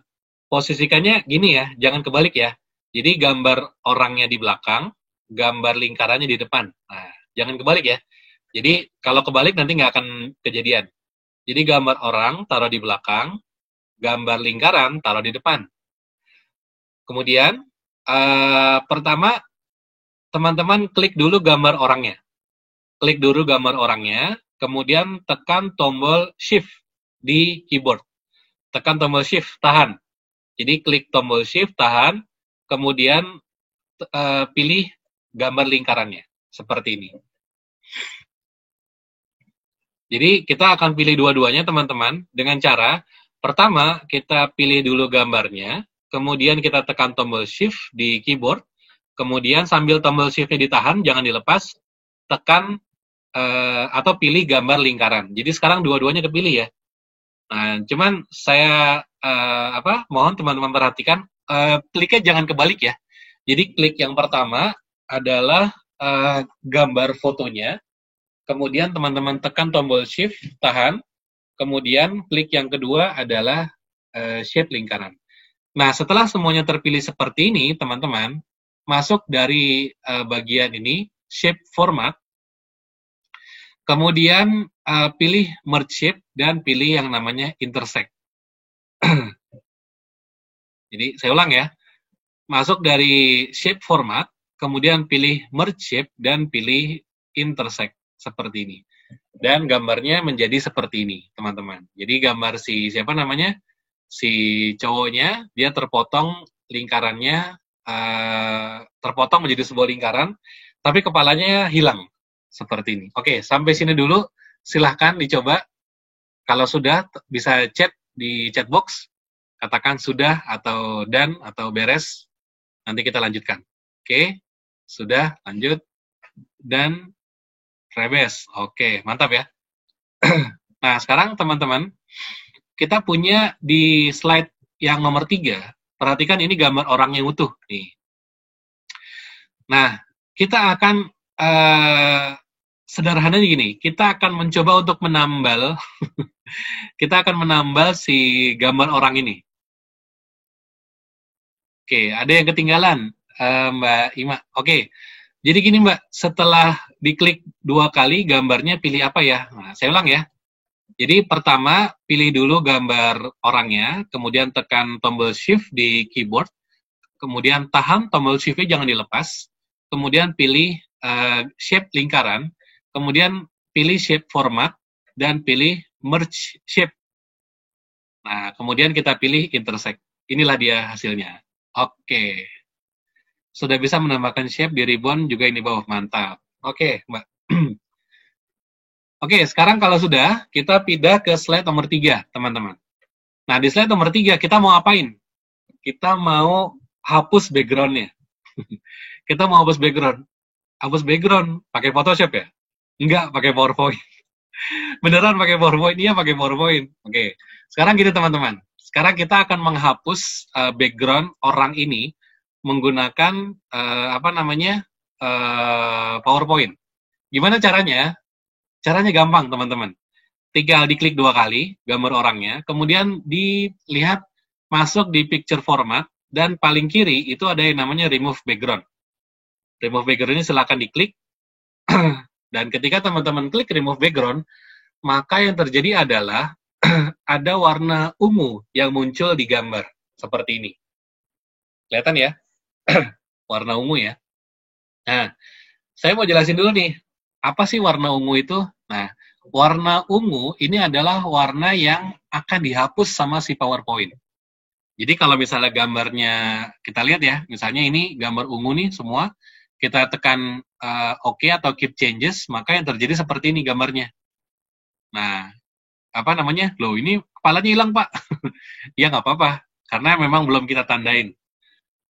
[SPEAKER 1] posisikannya gini ya, jangan kebalik ya. Jadi, gambar orangnya di belakang, gambar lingkarannya di depan. Nah, jangan kebalik ya. Jadi, kalau kebalik nanti nggak akan kejadian. Jadi, gambar orang taruh di belakang, gambar lingkaran taruh di depan. Kemudian, pertama, teman-teman klik dulu gambar orangnya. Klik dulu gambar orangnya, kemudian tekan tombol Shift di keyboard. Tekan tombol Shift, tahan. Jadi klik tombol Shift, tahan, kemudian pilih gambar lingkarannya. Seperti ini. Jadi kita akan pilih dua-duanya, teman-teman, dengan cara, pertama, kita pilih dulu gambarnya, kemudian kita tekan tombol Shift di keyboard, kemudian sambil tombol Shift-nya ditahan, jangan dilepas, tekan atau pilih gambar lingkaran. Jadi sekarang dua-duanya kepilih ya. Nah, cuman saya mohon teman-teman perhatikan, kliknya jangan kebalik ya. Jadi klik yang pertama adalah gambar fotonya, kemudian teman-teman tekan tombol Shift, tahan, kemudian klik yang kedua adalah shape lingkaran. Nah, setelah semuanya terpilih seperti ini, teman-teman, masuk dari bagian ini, shape format, kemudian pilih merge shape, dan pilih yang namanya intersect. Jadi, saya ulang ya. Masuk dari shape format, kemudian pilih merge shape, dan pilih intersect, seperti ini. Dan gambarnya menjadi seperti ini, teman-teman. Jadi gambar siapa namanya? Si cowoknya, dia terpotong lingkarannya, terpotong menjadi sebuah lingkaran, tapi kepalanya hilang. Seperti ini. Oke, sampai sini dulu. Silahkan dicoba. Kalau sudah, bisa chat di chat box. Katakan sudah, atau done, atau beres. Nanti kita lanjutkan. Oke, sudah, lanjut. Dan rebes. Oke, mantap ya. Nah, sekarang teman-teman, kita punya di slide yang nomor 3, perhatikan ini gambar orang yang utuh. Nih. Nah, kita akan sederhananya gini, kita akan mencoba untuk menambal, kita akan menambal si gambar orang ini. Oke, ada yang ketinggalan, Mbak Ima. Oke, jadi gini Mbak, setelah diklik 2 kali, gambarnya pilih apa ya? Nah, saya ulang ya. Jadi pertama, pilih dulu gambar orangnya, kemudian tekan tombol shift di keyboard, kemudian tahan tombol shift-nya jangan dilepas, kemudian pilih shape lingkaran, kemudian pilih shape format, dan pilih merge shape. Nah, kemudian kita pilih intersect. Inilah dia hasilnya. Oke. Sudah bisa menambahkan shape di ribbon juga ini bawah. Mantap. Oke, Mbak. Oke, sekarang kalau sudah, kita pindah ke slide nomor 3, teman-teman. Nah, di slide nomor 3, kita mau apain? Kita mau hapus background-nya. Kita mau hapus background. Hapus background, pakai Photoshop ya? Enggak, pakai PowerPoint. Beneran pakai PowerPoint? Iya, pakai PowerPoint. Oke, sekarang gini teman-teman. Sekarang kita akan menghapus background orang ini menggunakan PowerPoint. Gimana caranya? Caranya gampang, teman-teman. Tinggal diklik 2 kali gambar orangnya, kemudian dilihat masuk di picture format, dan paling kiri itu ada yang namanya remove background. Remove background ini silakan diklik, dan ketika teman-teman klik remove background, maka yang terjadi adalah ada warna ungu yang muncul di gambar, seperti ini. Kelihatan ya? Warna ungu ya. Nah, saya mau jelasin dulu nih, apa sih warna ungu itu? Nah, warna ungu ini adalah warna yang akan dihapus sama si PowerPoint. Jadi kalau misalnya gambarnya, kita lihat ya, misalnya ini gambar ungu nih semua, kita tekan OK atau keep changes, maka yang terjadi seperti ini gambarnya. Nah, apa namanya? Loh, ini kepalanya hilang, Pak. Ya, nggak apa-apa, karena memang belum kita tandain.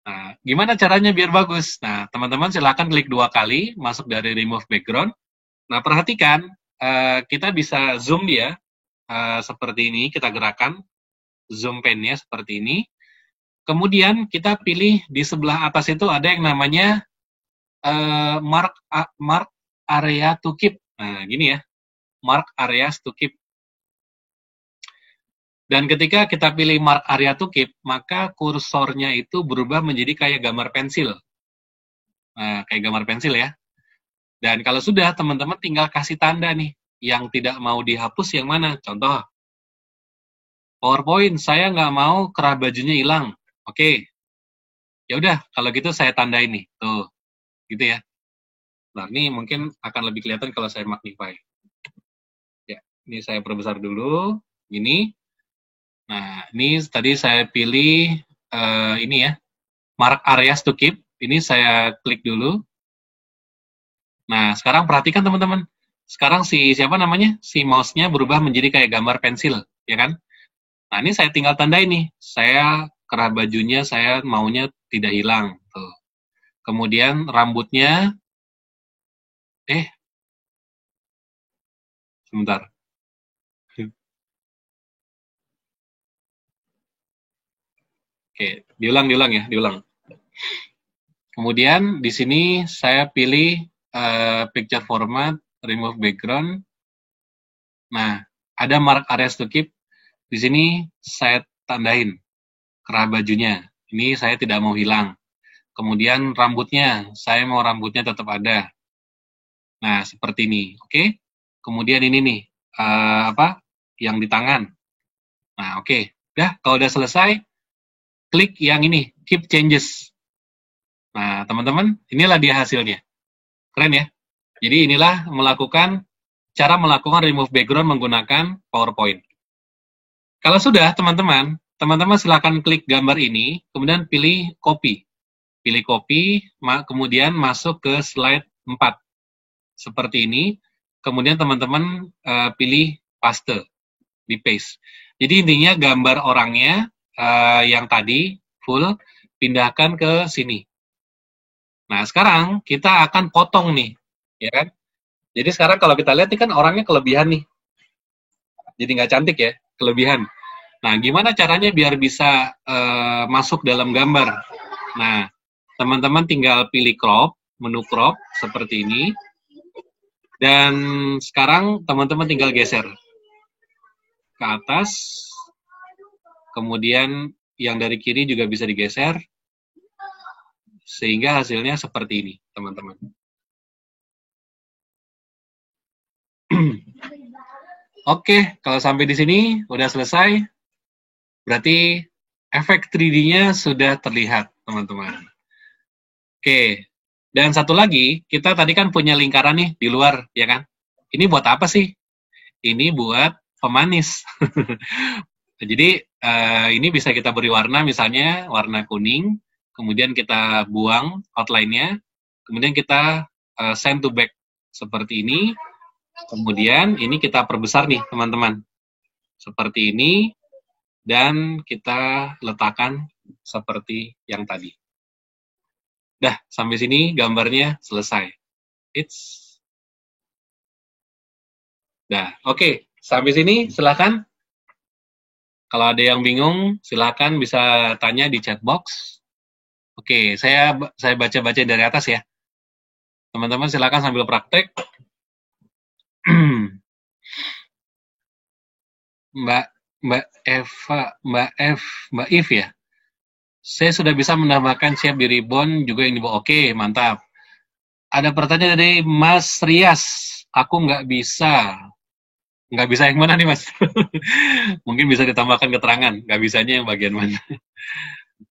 [SPEAKER 1] Nah, gimana caranya biar bagus? Nah, teman-teman silakan klik 2 kali, masuk dari remove background. Nah, perhatikan, kita bisa zoom dia, seperti ini, kita gerakan, zoom pen-nya seperti ini. Kemudian kita pilih di sebelah atas itu ada yang namanya mark area to keep. Nah, gini ya, mark areas to keep. Dan ketika kita pilih mark area to keep, maka kursornya itu berubah menjadi kayak gambar pensil. Nah, kayak gambar pensil ya. Dan kalau sudah, teman-teman tinggal kasih tanda nih, yang tidak mau dihapus yang mana. Contoh, PowerPoint, saya nggak mau kerah bajunya hilang. Oke, ya udah, kalau gitu saya tandain nih, tuh, gitu ya. Nah, ini mungkin akan lebih kelihatan kalau saya magnify. Ya, ini saya perbesar dulu, gini. Nah, ini tadi saya pilih ini ya, mark areas to keep. Ini saya klik dulu. Nah, sekarang perhatikan teman-teman. Sekarang siapa namanya? Si mouse-nya berubah menjadi kayak gambar pensil, ya kan? Nah, ini saya tinggal tandai nih. Saya kerah bajunya saya maunya tidak hilang. Tuh. Kemudian rambutnya, sebentar. Oke, diulang ya, diulang. Kemudian di sini saya pilih picture format, remove background. Nah, ada mark areas to keep. Di sini saya tandain. kerah bajunya. Ini saya tidak mau hilang. Kemudian rambutnya, saya mau rambutnya tetap ada. Nah, seperti ini, oke? Kemudian ini nih, yang di tangan. Nah, oke. Kalau udah selesai, klik yang ini, keep changes. Nah, teman-teman, inilah dia hasilnya. Keren ya? Jadi inilah cara melakukan remove background menggunakan PowerPoint. Kalau sudah, teman-teman silakan klik gambar ini, kemudian pilih copy. Pilih copy, kemudian masuk ke slide 4. Seperti ini. Kemudian teman-teman pilih paste, di paste. Jadi intinya gambar orangnya yang tadi full, pindahkan ke sini. Nah, sekarang kita akan potong nih, ya kan? Jadi sekarang kalau kita lihat ini kan orangnya kelebihan nih. Jadi nggak cantik ya, kelebihan. Nah, gimana caranya biar bisa masuk dalam gambar? Nah, teman-teman tinggal pilih crop, menu crop seperti ini. Dan sekarang teman-teman tinggal geser ke atas. Kemudian yang dari kiri juga bisa digeser. Sehingga hasilnya seperti ini, teman-teman. Oke, kalau sampai di sini udah selesai, berarti efek 3D-nya sudah terlihat, teman-teman. Oke, dan satu lagi, kita tadi kan punya lingkaran nih di luar, ya kan? Ini buat apa sih? Ini buat pemanis. Jadi, ini bisa kita beri warna, misalnya warna kuning, kemudian kita buang outline-nya, kemudian kita send to back seperti ini. Kemudian ini kita perbesar nih, teman-teman. Seperti ini, dan kita letakkan seperti yang tadi. Dah, sampai sini gambarnya selesai. Oke. Sampai sini silakan. Kalau ada yang bingung, silakan bisa tanya di chat box. Oke, saya baca-baca dari atas ya. Teman-teman silakan sambil praktek. Mbak If ya. Saya sudah bisa menambahkan shape di ribbon juga yang di bawah. Oke, mantap. Ada pertanyaan dari Mas Rias. Aku nggak bisa. Nggak bisa yang mana nih, Mas? Mungkin bisa ditambahkan keterangan. Nggak bisanya yang bagian mana.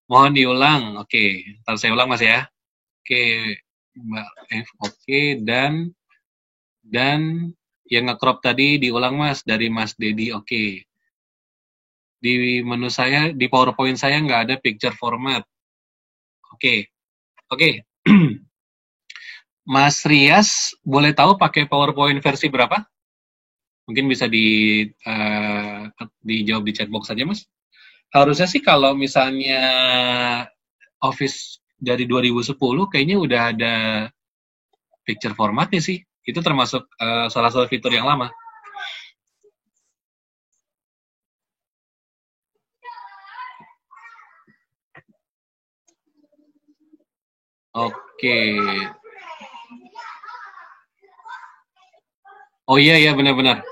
[SPEAKER 1] Mohon diulang. Oke, ntar saya ulang, Mas ya. Oke, Mbak F. Oke, dan yang nge-crop tadi diulang, Mas, dari Mas Dedi. Oke. Di menu saya, di PowerPoint saya nggak ada picture format. Oke. Mas Rias, boleh tahu pakai PowerPoint versi berapa? Mungkin bisa dijawab di chatbox saja, Mas. Harusnya sih kalau misalnya Office dari 2010, kayaknya udah ada picture formatnya sih. Itu termasuk salah satu fitur yang lama. Oke. Oh iya, benar-benar.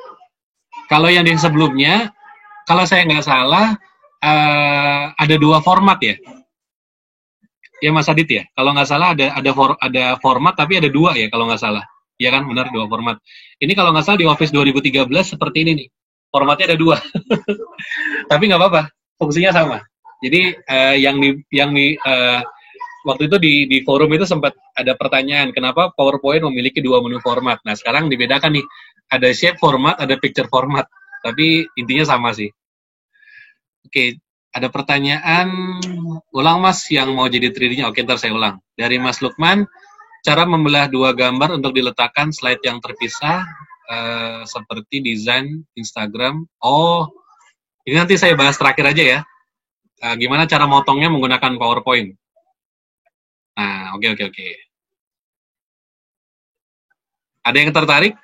[SPEAKER 1] Kalau yang di sebelumnya, kalau saya nggak salah, ada 2 format ya. Ya Mas Adit ya. Kalau nggak salah ada format, tapi ada 2 ya kalau nggak salah. Iya kan, benar 2 format. Ini kalau nggak salah di Office 2013 seperti ini nih. Formatnya ada 2. Tapi nggak apa-apa, fungsinya sama. Jadi waktu itu di forum itu sempat ada pertanyaan, kenapa PowerPoint memiliki 2 menu format. Nah, sekarang dibedakan nih, ada shape format, ada picture format. Tapi intinya sama sih. Oke, ada pertanyaan, ulang Mas yang mau jadi 3D-nya. Oke, ntar saya ulang. Dari Mas Lukman, cara membelah 2 gambar untuk diletakkan slide yang terpisah, seperti desain Instagram. Oh, ini nanti saya bahas terakhir aja ya. Gimana cara motongnya menggunakan PowerPoint. Nah, oke. Ada yang tertarik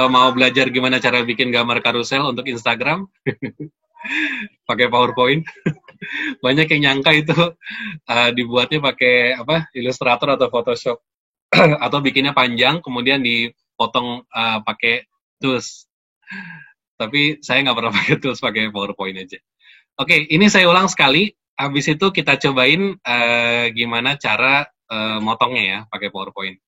[SPEAKER 1] mau belajar gimana cara bikin gambar karusel untuk Instagram? Pakai PowerPoint. Banyak yang nyangka itu dibuatnya pakai Illustrator atau Photoshop. Atau bikinnya panjang, kemudian dipotong pakai tools. Tapi saya nggak pernah pakai tools, pakai PowerPoint aja. Oke, ini saya ulang sekali. habis itu kita cobain gimana cara motongnya ya pakai PowerPoint.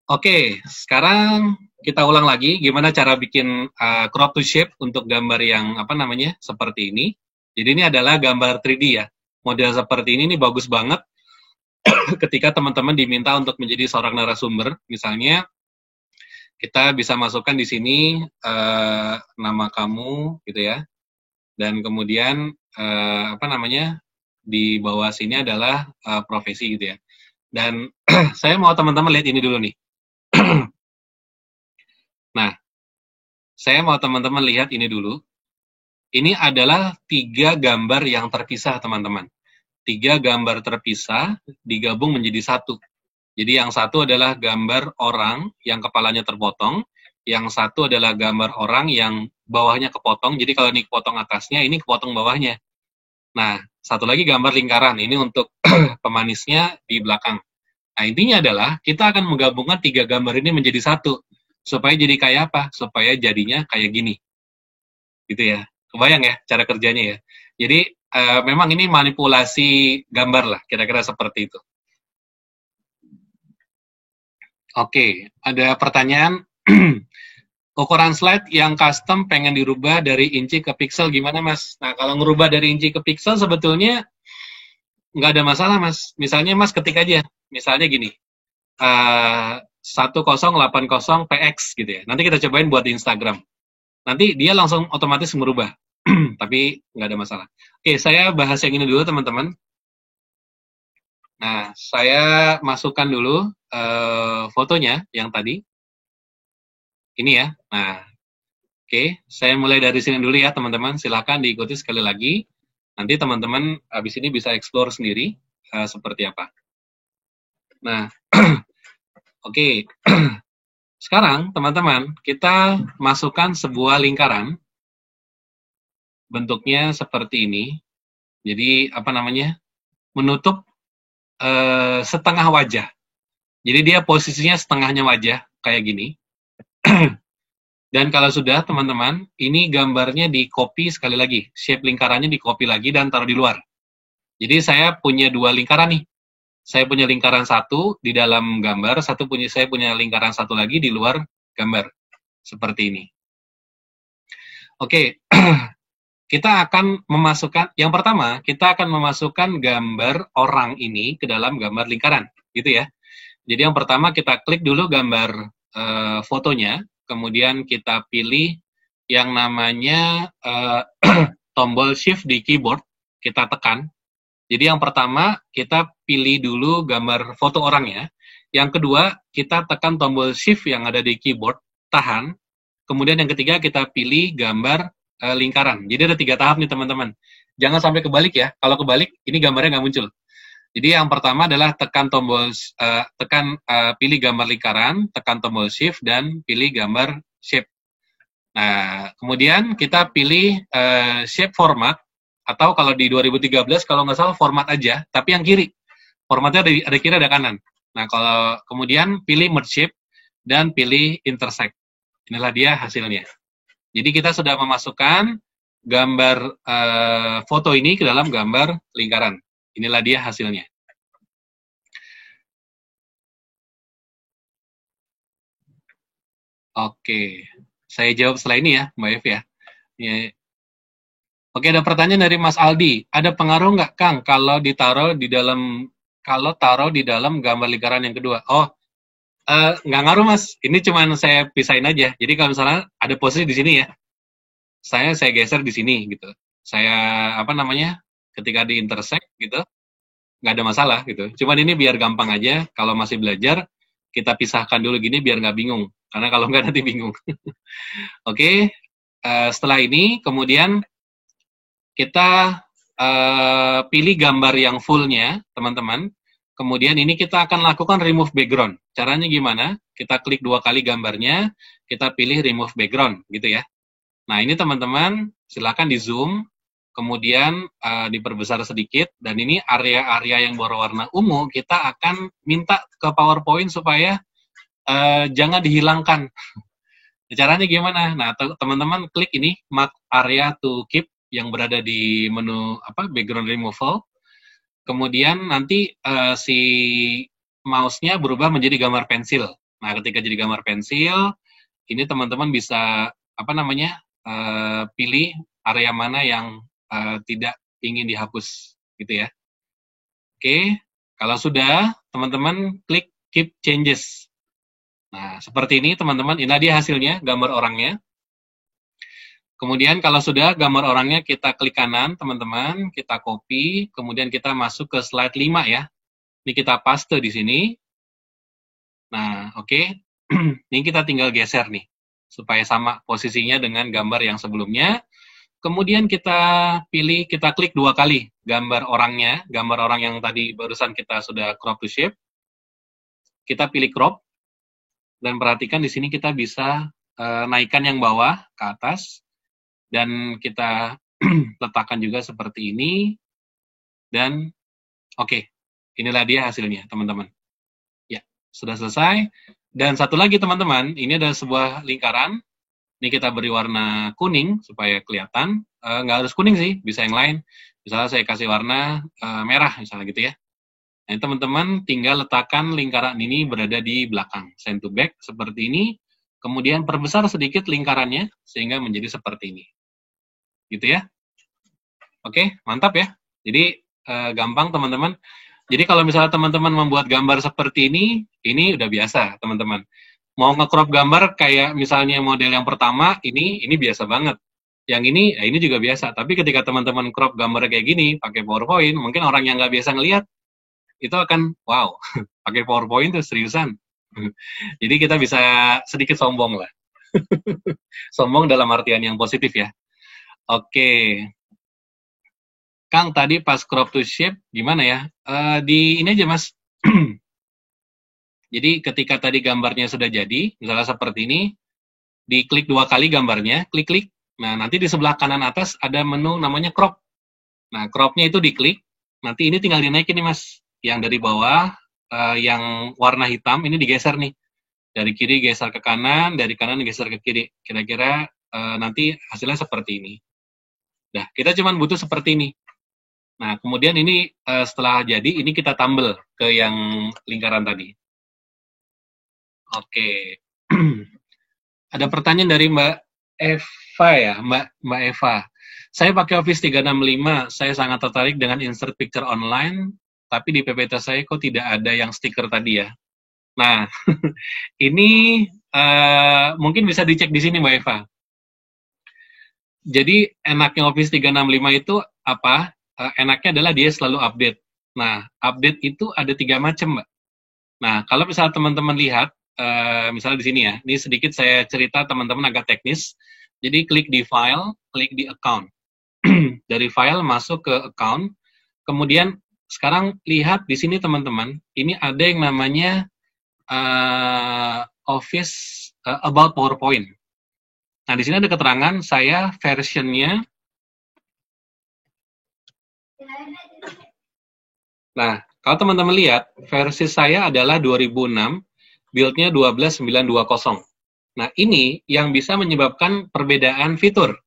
[SPEAKER 1] Oke, sekarang kita ulang lagi gimana cara bikin crop to shape untuk gambar yang seperti ini. Jadi ini adalah gambar 3D ya. Model seperti ini bagus banget ketika teman-teman diminta untuk menjadi seorang narasumber. Misalnya kita bisa masukkan di sini nama kamu gitu ya. Dan kemudian di bawah sini adalah profesi gitu ya. Dan saya mau teman-teman lihat ini dulu nih. Nah, saya mau teman-teman lihat ini dulu. Ini adalah 3 gambar yang terpisah, teman-teman. 3 gambar terpisah digabung menjadi satu. Jadi yang satu adalah gambar orang yang kepalanya terpotong, yang satu adalah gambar orang yang bawahnya kepotong. Jadi kalau ini kepotong atasnya, ini kepotong bawahnya. Nah, satu lagi gambar lingkaran. Ini untuk pemanisnya di belakang. Nah, intinya adalah kita akan menggabungkan 3 gambar ini menjadi satu. Supaya jadi kayak apa? Supaya jadinya kayak gini. Gitu ya. Kebayang ya cara kerjanya ya. Jadi memang ini manipulasi gambar lah, kira-kira seperti itu. Oke, ada pertanyaan. Ukuran slide yang custom pengen dirubah dari inci ke pixel gimana, Mas? Nah, kalau ngerubah dari inci ke pixel sebetulnya nggak ada masalah, Mas. Misalnya Mas ketik aja. Misalnya gini. 1080 px gitu ya. Nanti kita cobain buat di Instagram. Nanti dia langsung otomatis merubah. Tapi nggak ada masalah. Oke, saya bahas yang ini dulu, teman-teman. Nah, saya masukkan dulu fotonya yang tadi. Ini ya. Nah, oke. Saya mulai dari sini dulu ya, teman-teman. Silahkan diikuti sekali lagi. Nanti teman-teman habis ini bisa explore sendiri seperti apa. Nah, oke. Sekarang, teman-teman, kita masukkan sebuah lingkaran. Bentuknya seperti ini. Jadi, menutup setengah wajah. Jadi, dia posisinya setengahnya wajah, kayak gini. Dan kalau sudah, teman-teman, ini gambarnya di-copy sekali lagi. Shape lingkarannya di-copy lagi dan taruh di luar. Jadi, saya punya 2 lingkaran nih. Saya punya lingkaran satu di dalam gambar, saya punya lingkaran satu lagi di luar gambar. Seperti ini. Oke, kita akan memasukkan, yang pertama, kita akan memasukkan gambar orang ini ke dalam gambar lingkaran. Gitu ya. Jadi yang pertama kita klik dulu gambar fotonya, kemudian kita pilih yang namanya tombol shift di keyboard, kita tekan. Jadi yang pertama, kita pilih dulu gambar foto orangnya. Yang kedua, kita tekan tombol shift yang ada di keyboard, tahan. Kemudian yang ketiga, kita pilih gambar lingkaran. Jadi ada 3 tahap nih, teman-teman. Jangan sampai kebalik ya. Kalau kebalik, ini gambarnya nggak muncul. Jadi yang pertama adalah pilih gambar lingkaran, tekan tombol shift, dan pilih gambar shape. Nah, kemudian kita pilih shape format. Atau kalau di 2013, kalau nggak salah format aja, tapi yang kiri. Formatnya ada kiri, ada kanan. Nah, kalau kemudian pilih merge shape dan pilih intersect. Inilah dia hasilnya. Jadi kita sudah memasukkan gambar foto ini ke dalam gambar lingkaran. Inilah dia hasilnya. Oke, saya jawab setelah ini ya, Mbak Ev ya. Oke, ada pertanyaan dari Mas Aldi. Ada pengaruh nggak, Kang, kalau taruh di dalam gambar lingkaran yang kedua? Oh, nggak ngaruh, Mas. Ini cuma saya pisahin aja. Jadi kalau misalnya ada posisi di sini ya, saya geser di sini gitu. Saya ketika di intersect gitu, nggak ada masalah gitu. Cuman ini biar gampang aja. Kalau masih belajar, kita pisahkan dulu gini biar nggak bingung. Karena kalau nggak nanti bingung. Oke, setelah ini kemudian kita pilih gambar yang fullnya, teman-teman. Kemudian ini kita akan lakukan remove background. Caranya gimana? Kita klik 2 kali gambarnya, kita pilih remove background, gitu ya. Nah, ini teman-teman, silakan di zoom, kemudian diperbesar sedikit, dan ini area-area yang berwarna ungu, kita akan minta ke PowerPoint supaya jangan dihilangkan. Caranya gimana? Nah, teman-teman klik ini, mark area to keep, yang berada di menu background removal. Kemudian nanti si mouse-nya berubah menjadi gambar pensil. Nah, ketika jadi gambar pensil, ini teman-teman bisa pilih area mana yang tidak ingin dihapus, gitu ya. Oke, kalau sudah, teman-teman klik Keep Changes. Nah, seperti ini teman-teman, ini dia hasilnya, gambar orangnya. Kemudian kalau sudah gambar orangnya, kita klik kanan, teman-teman, kita copy, kemudian kita masuk ke slide 5 ya. Ini kita paste di sini. Nah, oke. Ini kita tinggal geser nih, supaya sama posisinya dengan gambar yang sebelumnya. Kemudian kita pilih, kita klik 2 kali gambar orangnya, gambar orang yang tadi barusan kita sudah crop to shape. Kita pilih crop, dan perhatikan di sini kita bisa naikkan yang bawah ke atas. Dan kita letakkan juga seperti ini. Dan oke, inilah dia hasilnya, teman-teman. Ya, sudah selesai. Dan satu lagi, teman-teman, ini ada sebuah lingkaran. Ini kita beri warna kuning supaya kelihatan. Nggak harus kuning sih, bisa yang lain. Misalnya saya kasih warna merah, misalnya gitu ya. Nah, teman-teman tinggal letakkan lingkaran ini berada di belakang. Send to back, seperti ini. Kemudian perbesar sedikit lingkarannya, sehingga menjadi seperti ini. Gitu ya. Oke, mantap ya. Jadi gampang teman-teman. Jadi kalau misalnya teman-teman membuat gambar seperti ini udah biasa teman-teman. Mau nge-crop gambar kayak misalnya model yang pertama, ini biasa banget. Yang ini juga biasa. Tapi ketika teman-teman crop gambar kayak gini, pakai PowerPoint, mungkin orang yang nggak biasa ngelihat, itu akan, wow, pakai PowerPoint tuh seriusan. Jadi kita bisa sedikit sombong lah. Sombong dalam artian yang positif ya. Oke. Kang, tadi pas crop to shape, gimana ya? Di ini aja, Mas. Jadi ketika tadi gambarnya sudah jadi, misalnya seperti ini, diklik 2 kali gambarnya, klik-klik. Nah, nanti di sebelah kanan atas ada menu namanya crop. Nah, cropnya itu diklik, nanti ini tinggal dinaikin nih, Mas. Yang dari bawah, yang warna hitam, ini digeser nih. Dari kiri geser ke kanan, dari kanan geser ke kiri. Kira-kira nanti hasilnya seperti ini. Nah, kita cuma butuh seperti ini. Nah, kemudian ini setelah jadi, ini kita tumble ke yang lingkaran tadi. Oke. Ada pertanyaan dari Mbak Eva ya, Mbak Eva. Saya pakai Office 365, saya sangat tertarik dengan insert picture online, tapi di PPT saya kok tidak ada yang stiker tadi ya. Nah, ini mungkin bisa dicek di sini Mbak Eva. Jadi enaknya Office 365 itu apa? Enaknya adalah dia selalu update. Nah, update itu ada 3 macam, Mbak. Nah, kalau misalnya teman-teman lihat, misalnya di sini ya, ini sedikit saya cerita teman-teman agak teknis. Jadi klik di file, klik di account. Dari file masuk ke account. Kemudian sekarang lihat di sini teman-teman, ini ada yang namanya Office About PowerPoint. Nah, di sini ada keterangan saya versionnya. Nah, kalau teman-teman lihat, versi saya adalah 2006, build-nya 12920. Nah, ini yang bisa menyebabkan perbedaan fitur.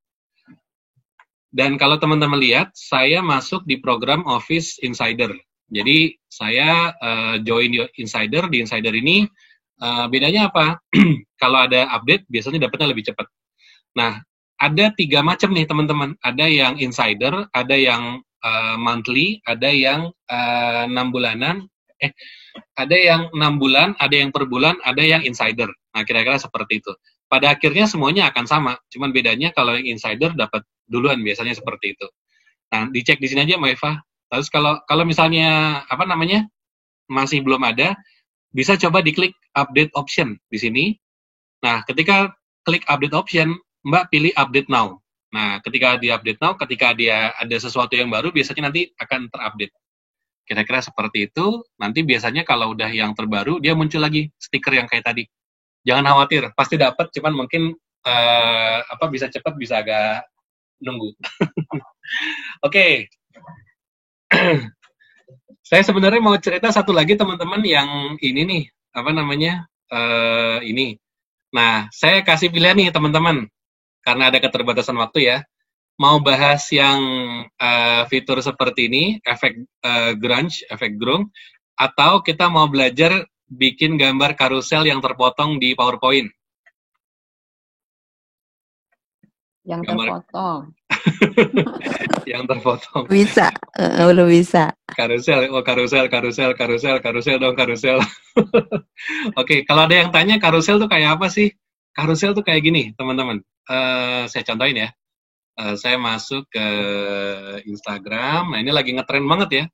[SPEAKER 1] Dan kalau teman-teman lihat, saya masuk di program Office Insider. Jadi, saya join di Insider. Di Insider ini, bedanya apa? Kalau ada update, biasanya dapatnya lebih cepat. Nah, ada 3 macam nih, teman-teman. Ada yang Insider, ada yang monthly, ada yang 6 bulanan, ada yang 6 bulan, ada yang per bulan, ada yang insider. Nah, kira-kira seperti itu. Pada akhirnya semuanya akan sama, cuman bedanya kalau yang insider dapat duluan, biasanya seperti itu. Nah, dicek di sini aja Mbak Eva. Terus kalau misalnya masih belum ada, bisa coba diklik update option di sini. Nah, ketika klik update option, Mbak pilih update now. Nah, ketika di update now, ketika dia ada sesuatu yang baru, biasanya nanti akan terupdate. Kira-kira seperti itu. Nanti biasanya kalau udah yang terbaru, dia muncul lagi stiker yang kayak tadi. Jangan khawatir, pasti dapat. Cuman mungkin bisa cepat, bisa agak nunggu. Oke. Saya sebenarnya mau cerita satu lagi teman-teman yang ini nih, ini. Nah, saya kasih pilihan nih teman-teman, karena ada keterbatasan waktu ya. Mau bahas yang fitur seperti ini, efek grunge, efek grunge, atau kita mau belajar bikin gambar karusel yang terpotong di PowerPoint?
[SPEAKER 2] Yang
[SPEAKER 1] Gambar
[SPEAKER 2] terpotong.
[SPEAKER 1] yang terpotong.
[SPEAKER 2] Bisa, belum bisa.
[SPEAKER 1] Karusel, oh karusel dong, karusel. Oke, kalau ada yang tanya karusel tuh kayak apa sih? Karusel tuh kayak gini, teman-teman. Saya contohin ya. Saya masuk ke Instagram. Nah, ini lagi ngetren banget ya.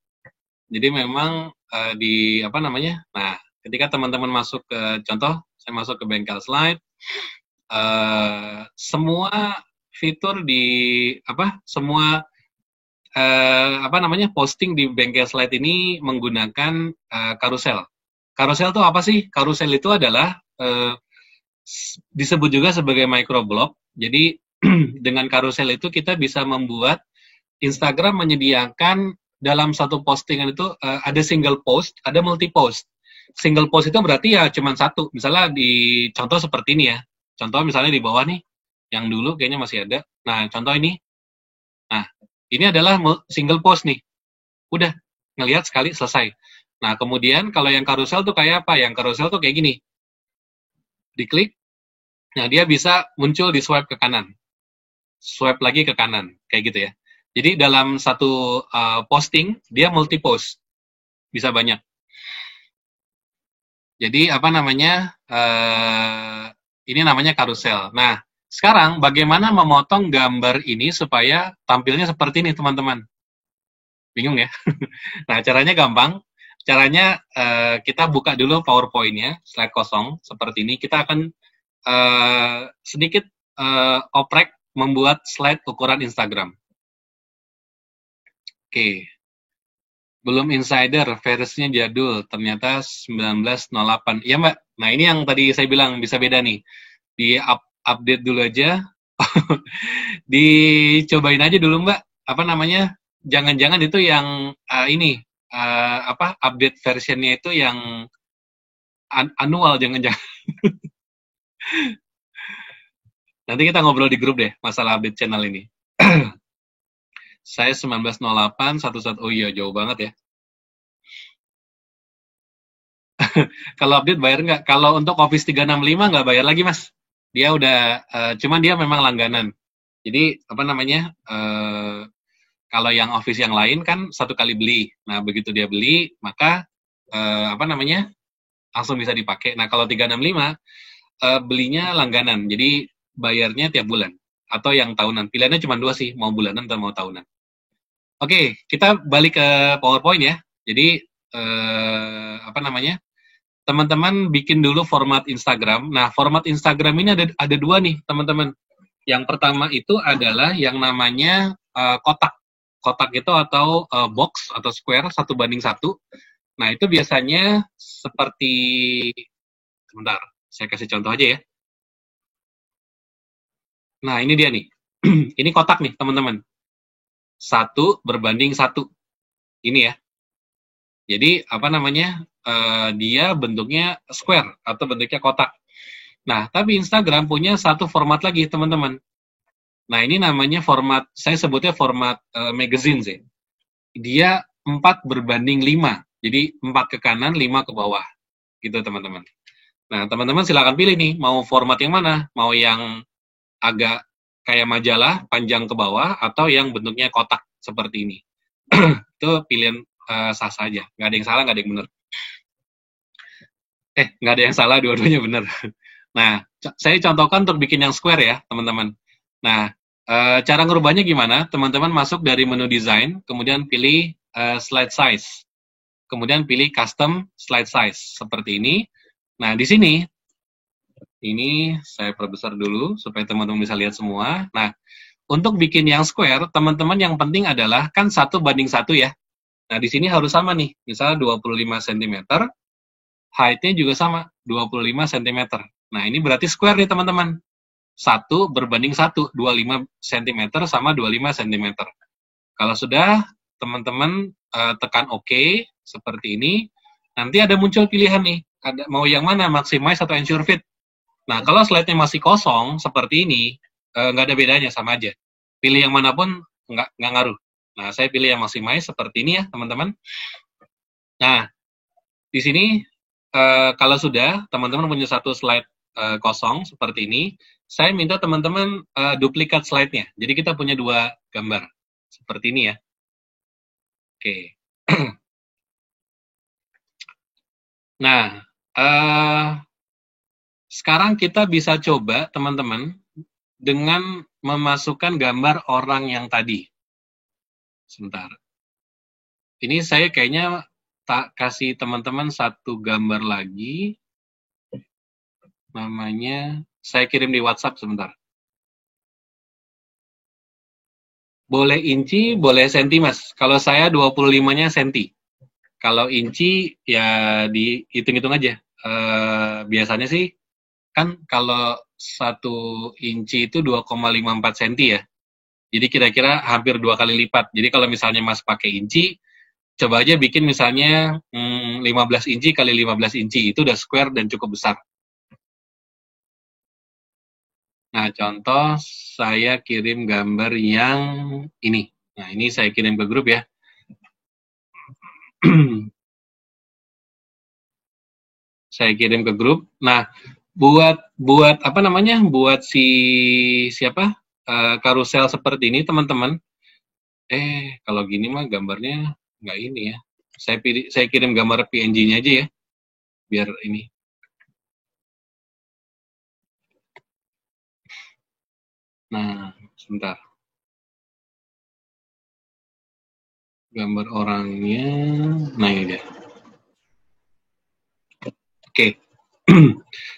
[SPEAKER 1] Jadi memang di apa namanya? Nah, ketika teman-teman masuk ke contoh, saya masuk ke Bengkel Slide. Semua fitur di apa? Semua apa namanya? Posting di Bengkel Slide ini menggunakan karusel. Karusel itu apa sih? Karusel itu adalah disebut juga sebagai microblog. Jadi dengan karusel itu kita bisa membuat Instagram menyediakan dalam satu postingan itu ada single post, ada multi post. Single post itu berarti ya cuma satu. Misalnya di contoh seperti ini ya. Contoh misalnya di bawah nih, yang dulu kayaknya masih ada. Nah, contoh ini. Nah, ini adalah single post nih. Udah, ngelihat sekali selesai. Nah, kemudian kalau yang karusel tuh kayak apa? Yang karusel tuh kayak gini. Diklik, nah dia bisa muncul di swipe ke kanan. Swipe lagi ke kanan, kayak gitu ya. Jadi dalam satu posting, dia multi post. Bisa banyak. Jadi apa namanya, ini namanya karusel. Nah, sekarang bagaimana memotong gambar ini supaya tampilnya seperti ini, teman-teman? Bingung ya? Nah, caranya gampang. Caranya kita buka dulu PowerPoint-nya, slide kosong, seperti ini. Kita akan sedikit oprek membuat slide ukuran Instagram. Oke. Belum insider, versinya jadul, ternyata 1908. Iya Mbak, nah ini yang tadi saya bilang bisa beda nih. Di update dulu aja, dicobain aja dulu Mbak, apa namanya, jangan-jangan itu yang ini, apa, update versionnya itu yang annual, jangan-jangan. Nanti kita ngobrol di grup deh, masalah update channel ini. Saya 1908, oh iya, jauh banget ya. Kalau update bayar nggak? Kalau untuk Office 365 nggak bayar lagi, Mas. Dia udah, cuman dia memang langganan. Jadi, apa namanya, kalau yang Office yang lain kan satu kali beli. Nah, begitu dia beli, maka, apa namanya, langsung bisa dipakai. Nah, kalau 365, belinya langganan. Jadi, bayarnya tiap bulan. Atau yang tahunan. Pilihannya cuma dua sih, mau bulanan atau mau tahunan. Oke, kita balik ke PowerPoint ya. Jadi, apa namanya, teman-teman bikin dulu format Instagram. Nah, format Instagram ini ada dua nih, teman-teman. Yang pertama itu adalah yang namanya kotak. Kotak itu atau box atau square 1:1. Nah, itu biasanya seperti, sebentar, saya kasih contoh aja ya. Nah, ini dia nih. Ini kotak nih, teman-teman. 1:1. Ini ya. Jadi, apa namanya, dia bentuknya square atau bentuknya kotak. Nah, tapi Instagram punya satu format lagi, teman-teman. Nah, ini namanya format, saya sebutnya format magazine sih. Dia 4:5. Jadi, 4 ke kanan, 5 ke bawah. Gitu, teman-teman. Nah, teman-teman silakan pilih nih, mau format yang mana? Mau yang agak kayak majalah, panjang ke bawah, atau yang bentuknya kotak, seperti ini. Itu pilihan sah saja. Nggak ada yang salah, nggak ada yang benar. Nggak ada yang salah, dua-duanya benar. Nah, saya contohkan untuk bikin yang square ya, teman-teman. Nah, cara ngerubahnya gimana? Teman-teman masuk dari menu design, kemudian pilih slide size. Kemudian pilih custom slide size, seperti ini. Nah, di sini, ini saya perbesar dulu, supaya teman-teman bisa lihat semua. Nah, untuk bikin yang square, teman-teman yang penting adalah, kan 1:1 ya. Nah, di sini harus sama nih, misalnya 25 cm, height-nya juga sama, 25 cm. Nah, ini berarti square nih, teman-teman. 1:1, 25 cm sama 25 cm. Kalau sudah, teman-teman tekan OK, seperti ini. Nanti ada muncul pilihan nih, mau yang mana, maximize atau ensure fit. Nah, kalau slide-nya masih kosong, seperti ini, nggak ada bedanya, sama aja. pilih yang manapun nggak ngaruh. Nah, saya pilih yang maximize seperti ini ya, teman-teman. Nah, di sini kalau sudah teman-teman punya satu slide kosong seperti ini, saya minta teman-teman duplikat slide-nya. Jadi kita punya dua gambar seperti ini ya. Oke. Nah, sekarang kita bisa coba teman-teman dengan memasukkan gambar orang yang tadi. Sebentar. Ini saya kayaknya tak kasih teman-teman satu gambar lagi. Namanya, saya kirim di WhatsApp sebentar. Boleh inci, boleh senti, Mas. Kalau saya 25-nya senti. Kalau inci, ya dihitung-hitung aja. Biasanya sih, kan kalau 1 inci itu 2,54 senti ya. Jadi kira-kira hampir 2 kali lipat. Jadi kalau misalnya Mas pakai inci, coba aja bikin misalnya 15 inci kali 15 inci. Itu udah square dan cukup besar. Nah, contoh saya kirim gambar yang ini. Nah, ini saya kirim ke grup ya. Saya kirim ke grup. Nah, buat apa namanya? Buat siapa? Karusel seperti ini, teman-teman. Kalau gini mah gambarnya nggak ini ya. Saya kirim gambar PNG-nya aja ya. Biar ini. Nah, sebentar. Gambar orangnya. Nah, ini dia. Oke.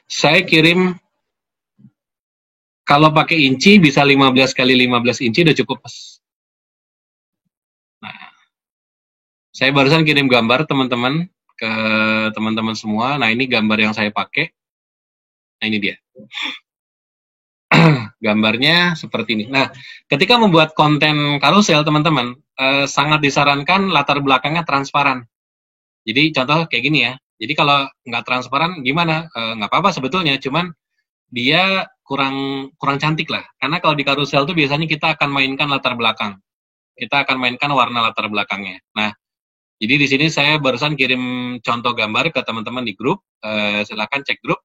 [SPEAKER 1] Saya kirim, kalau pakai inci bisa 15 kali 15 inci udah cukup pas. Nah, saya barusan kirim gambar teman-teman ke teman-teman semua. Nah, ini gambar yang saya pakai. Nah, ini dia. Gambarnya seperti ini. Nah, ketika membuat konten karusel, teman-teman, sangat disarankan latar belakangnya transparan. Jadi, contoh kayak gini ya. Jadi, kalau nggak transparan, gimana? Nggak apa-apa sebetulnya, cuman dia kurang cantik lah. Karena kalau di karusel tuh biasanya kita akan mainkan latar belakang. Kita akan mainkan warna latar belakangnya. Nah, jadi di sini saya barusan kirim contoh gambar ke teman-teman di grup. Silakan cek grup.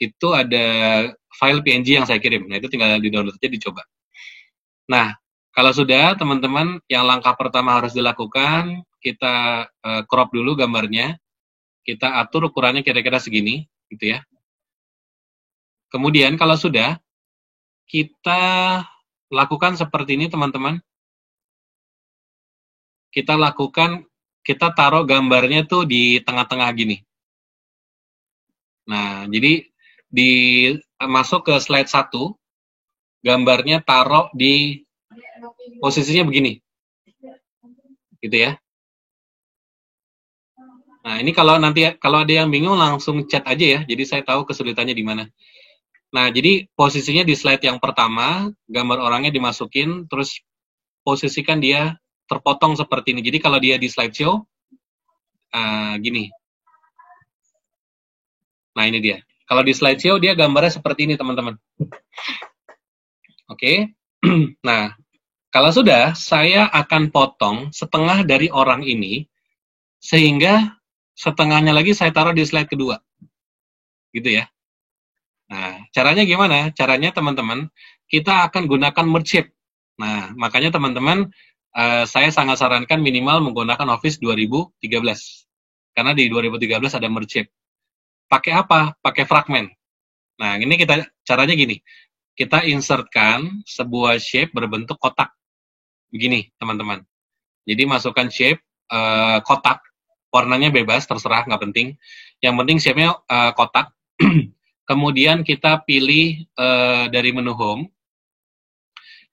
[SPEAKER 1] Itu ada file PNG yang saya kirim. Nah, itu tinggal di-download aja, dicoba. Nah, kalau sudah, teman-teman, yang langkah pertama harus dilakukan, kita crop dulu gambarnya. Kita atur ukurannya kira-kira segini, gitu ya. Kemudian, kalau sudah, kita lakukan seperti ini, teman-teman. Kita taruh gambarnya tuh di tengah-tengah gini. Nah, jadi masuk ke slide 1, gambarnya taruh di posisinya begini. Gitu ya. Nah, ini kalau ada yang bingung langsung chat aja ya. Jadi saya tahu kesulitannya di mana. Nah, jadi posisinya di slide yang pertama, gambar orangnya dimasukin, terus posisikan dia terpotong seperti ini. Jadi kalau dia di slideshow, gini. Nah, ini dia. Kalau di slideshow, dia gambarnya seperti ini, teman-teman. Oke. Nah, kalau sudah, saya akan potong setengah dari orang ini, sehingga setengahnya lagi saya taruh di slide kedua. Gitu ya. Nah, caranya gimana? Caranya, teman-teman, kita akan gunakan merge shape. Nah, makanya teman-teman, saya sangat sarankan minimal menggunakan Office 2013. Karena di 2013 ada merge shape. Pakai apa? Pakai fragment. Nah, ini caranya gini. Kita insertkan sebuah shape berbentuk kotak. Begini, teman-teman. Jadi masukkan shape kotak. Warnanya bebas, terserah, nggak penting. Yang penting shape-nya kotak. Kemudian kita pilih dari menu home.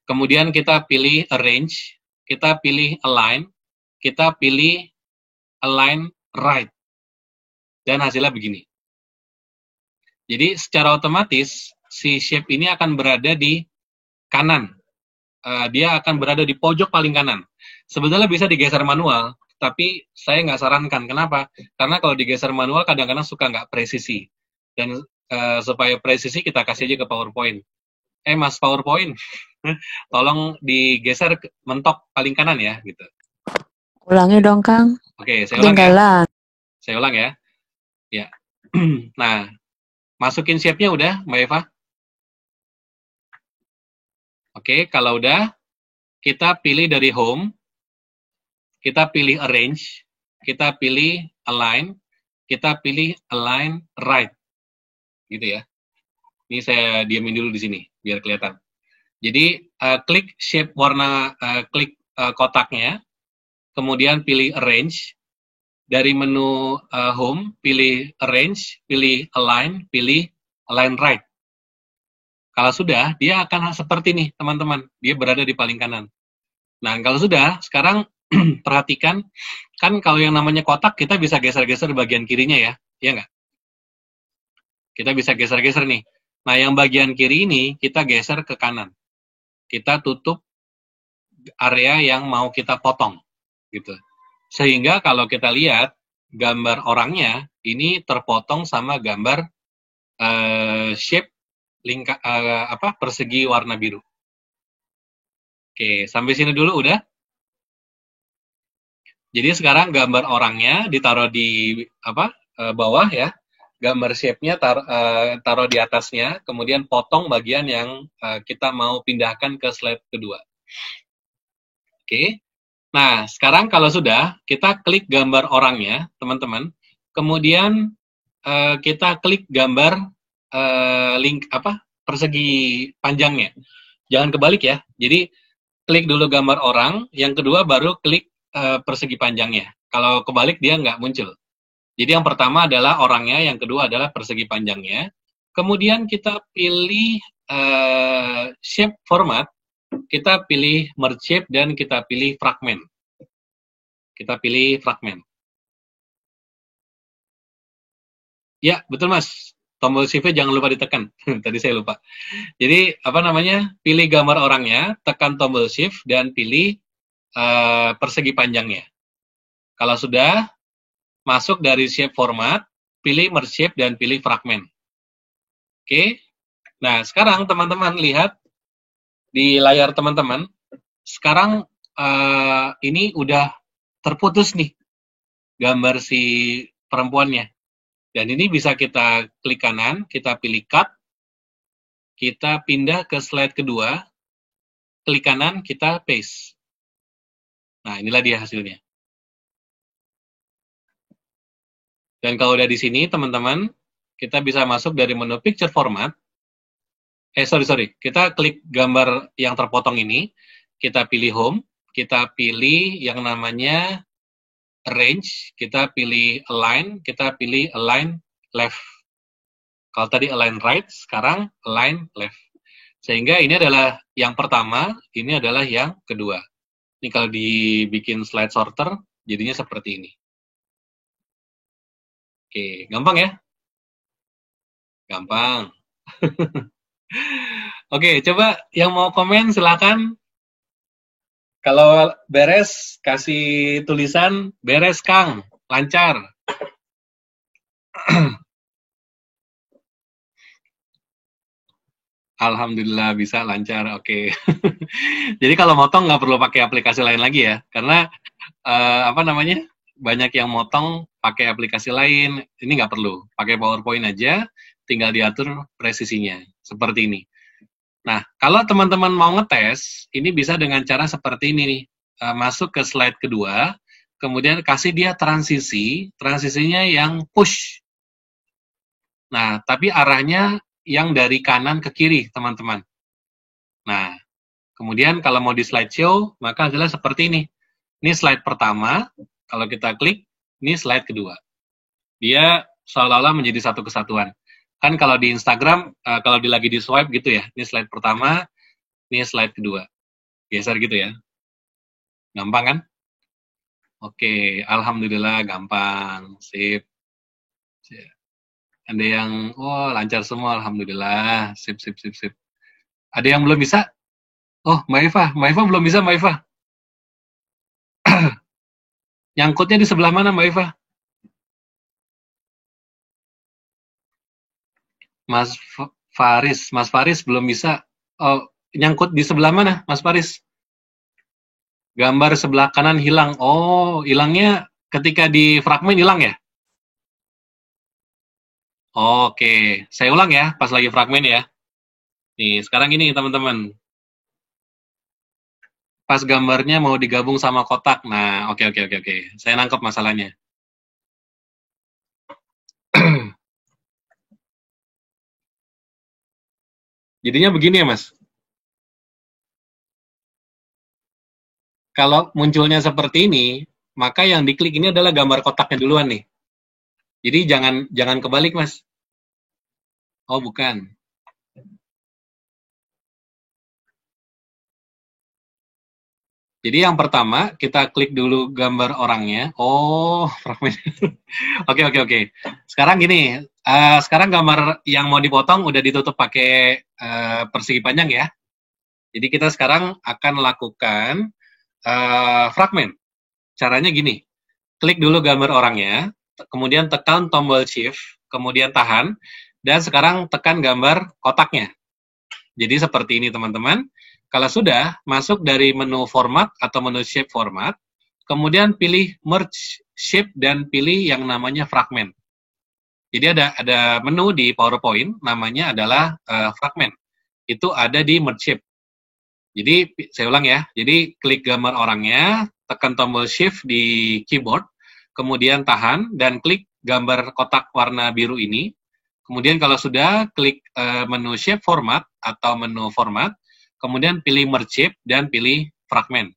[SPEAKER 1] Kemudian kita pilih arrange. Kita pilih align. Kita pilih align right. Dan hasilnya begini. Jadi secara otomatis si shape ini akan berada di kanan. Dia akan berada di pojok paling kanan. Sebetulnya bisa digeser manual, tapi saya nggak sarankan. Kenapa? Karena kalau digeser manual kadang-kadang suka nggak presisi. Dan supaya presisi kita kasih aja ke PowerPoint. Mas PowerPoint, tolong digeser mentok paling kanan ya, gitu.
[SPEAKER 2] Ulangi dong, Kang.
[SPEAKER 1] Oke, saya ulang ya.
[SPEAKER 2] Ketinggalan.
[SPEAKER 1] Saya ulang ya. Ya. Nah, masukin shape-nya udah, Mbak Eva? Oke, kalau udah, kita pilih dari home, kita pilih arrange, kita pilih align, kita pilih align right. Gitu ya. Ini saya diamin dulu di sini, biar kelihatan. Jadi, klik shape warna, klik kotaknya, kemudian pilih arrange, dari menu home, pilih arrange, pilih align right. Kalau sudah, dia akan seperti ini, teman-teman. Dia berada di paling kanan. Nah, kalau sudah, sekarang perhatikan, kan kalau yang namanya kotak, kita bisa geser-geser bagian kirinya ya. Iya nggak? Kita bisa geser-geser nih. Nah, yang bagian kiri ini, kita geser ke kanan. Kita tutup area yang mau kita potong. Gitu. Sehingga kalau kita lihat, gambar orangnya, ini terpotong sama gambar shape persegi warna biru. Oke, sampai sini dulu udah. Jadi sekarang gambar orangnya ditaruh di bawah ya. Gambar shape-nya taruh di atasnya, kemudian potong bagian yang kita mau pindahkan ke slide kedua. Oke. Nah, sekarang kalau sudah, kita klik gambar orangnya, teman-teman. Kemudian kita klik gambar persegi panjangnya. Jangan kebalik ya. Jadi klik dulu gambar orang, yang kedua baru klik persegi panjangnya. Kalau kebalik dia nggak muncul. Jadi yang pertama adalah orangnya, yang kedua adalah persegi panjangnya. Kemudian kita pilih shape format, kita pilih merge shape dan kita pilih fragment. Kita pilih fragment. Ya, betul Mas. Tombol shift jangan lupa ditekan. Tadi saya lupa. Jadi, pilih gambar orangnya, tekan tombol shift, dan pilih persegi panjangnya. Kalau sudah, masuk dari shape format, pilih merge shape, dan pilih fragment. Oke. Nah, sekarang teman-teman lihat di layar teman-teman, sekarang ini udah terputus nih, gambar si perempuannya. Dan ini bisa kita klik kanan, kita pilih cut, kita pindah ke slide kedua, klik kanan, kita paste. Nah, inilah dia hasilnya. Dan kalau udah di sini, teman-teman, kita bisa masuk dari menu picture format. Kita klik gambar yang terpotong ini, kita pilih home, kita pilih yang namanya arrange, kita pilih align, kita pilih align left. Kalau tadi align right, sekarang align left. Sehingga ini adalah yang pertama, ini adalah yang kedua. Ini kalau dibikin slide sorter, jadinya seperti ini. Oke, gampang ya? Gampang. Oke, coba yang mau komen silakan. Kalau beres, kasih tulisan, beres Kang, lancar. Alhamdulillah bisa lancar, oke. Jadi kalau motong nggak perlu pakai aplikasi lain lagi ya, karena banyak yang motong pakai aplikasi lain, ini nggak perlu, pakai PowerPoint aja, tinggal diatur presisinya, seperti ini. Nah, kalau teman-teman mau ngetes, ini bisa dengan cara seperti ini nih, masuk ke slide kedua, kemudian kasih dia transisinya yang push. Nah, tapi arahnya yang dari kanan ke kiri, teman-teman. Nah, kemudian kalau mau di slideshow, maka adalah seperti ini. Ini slide pertama, kalau kita klik, ini slide kedua. Dia seolah-olah menjadi satu kesatuan. Kan kalau di Instagram, kalau lagi di swipe gitu ya, ini slide pertama, ini slide kedua. Geser gitu ya. Gampang kan? Oke, alhamdulillah gampang. Sip. Ada yang, lancar semua, alhamdulillah. Sip. Ada yang belum bisa? Oh, Mbak Eva belum bisa, Mbak Eva. Nyangkutnya di sebelah mana, Mbak Eva? Mas Faris belum bisa. Oh, nyangkut di sebelah mana, Mas Faris? Gambar sebelah kanan hilang. Oh, hilangnya ketika di fragmen hilang ya? Oke, saya ulang ya, pas lagi fragmen ya. Nih, sekarang ini teman-teman. Pas gambarnya mau digabung sama kotak. Nah, oke, oke, oke, oke. Saya nangkep masalahnya. Jadinya begini ya, Mas. Kalau munculnya seperti ini, maka yang diklik ini adalah gambar kotaknya duluan nih. Jadi jangan jangan kebalik, Mas. Oh, bukan. Jadi yang pertama kita klik dulu gambar orangnya. Oh, fragmen. Oke, oke, oke. Sekarang gini, sekarang gambar yang mau dipotong udah ditutup pakai persegi panjang ya. Jadi kita sekarang akan lakukan fragmen. Caranya gini, klik dulu gambar orangnya, kemudian tekan tombol shift, kemudian tahan, dan sekarang tekan gambar kotaknya. Jadi seperti ini teman-teman. Kalau sudah, masuk dari menu format atau menu shape format, kemudian pilih merge shape dan pilih yang namanya fragment. Jadi ada menu di PowerPoint, namanya adalah fragment. Itu ada di merge shape. Jadi saya ulang ya. Jadi klik gambar orangnya, tekan tombol shift di keyboard, kemudian tahan dan klik gambar kotak warna biru ini. Kemudian kalau sudah, klik menu shape format atau menu format, kemudian pilih merge shape dan pilih fragment.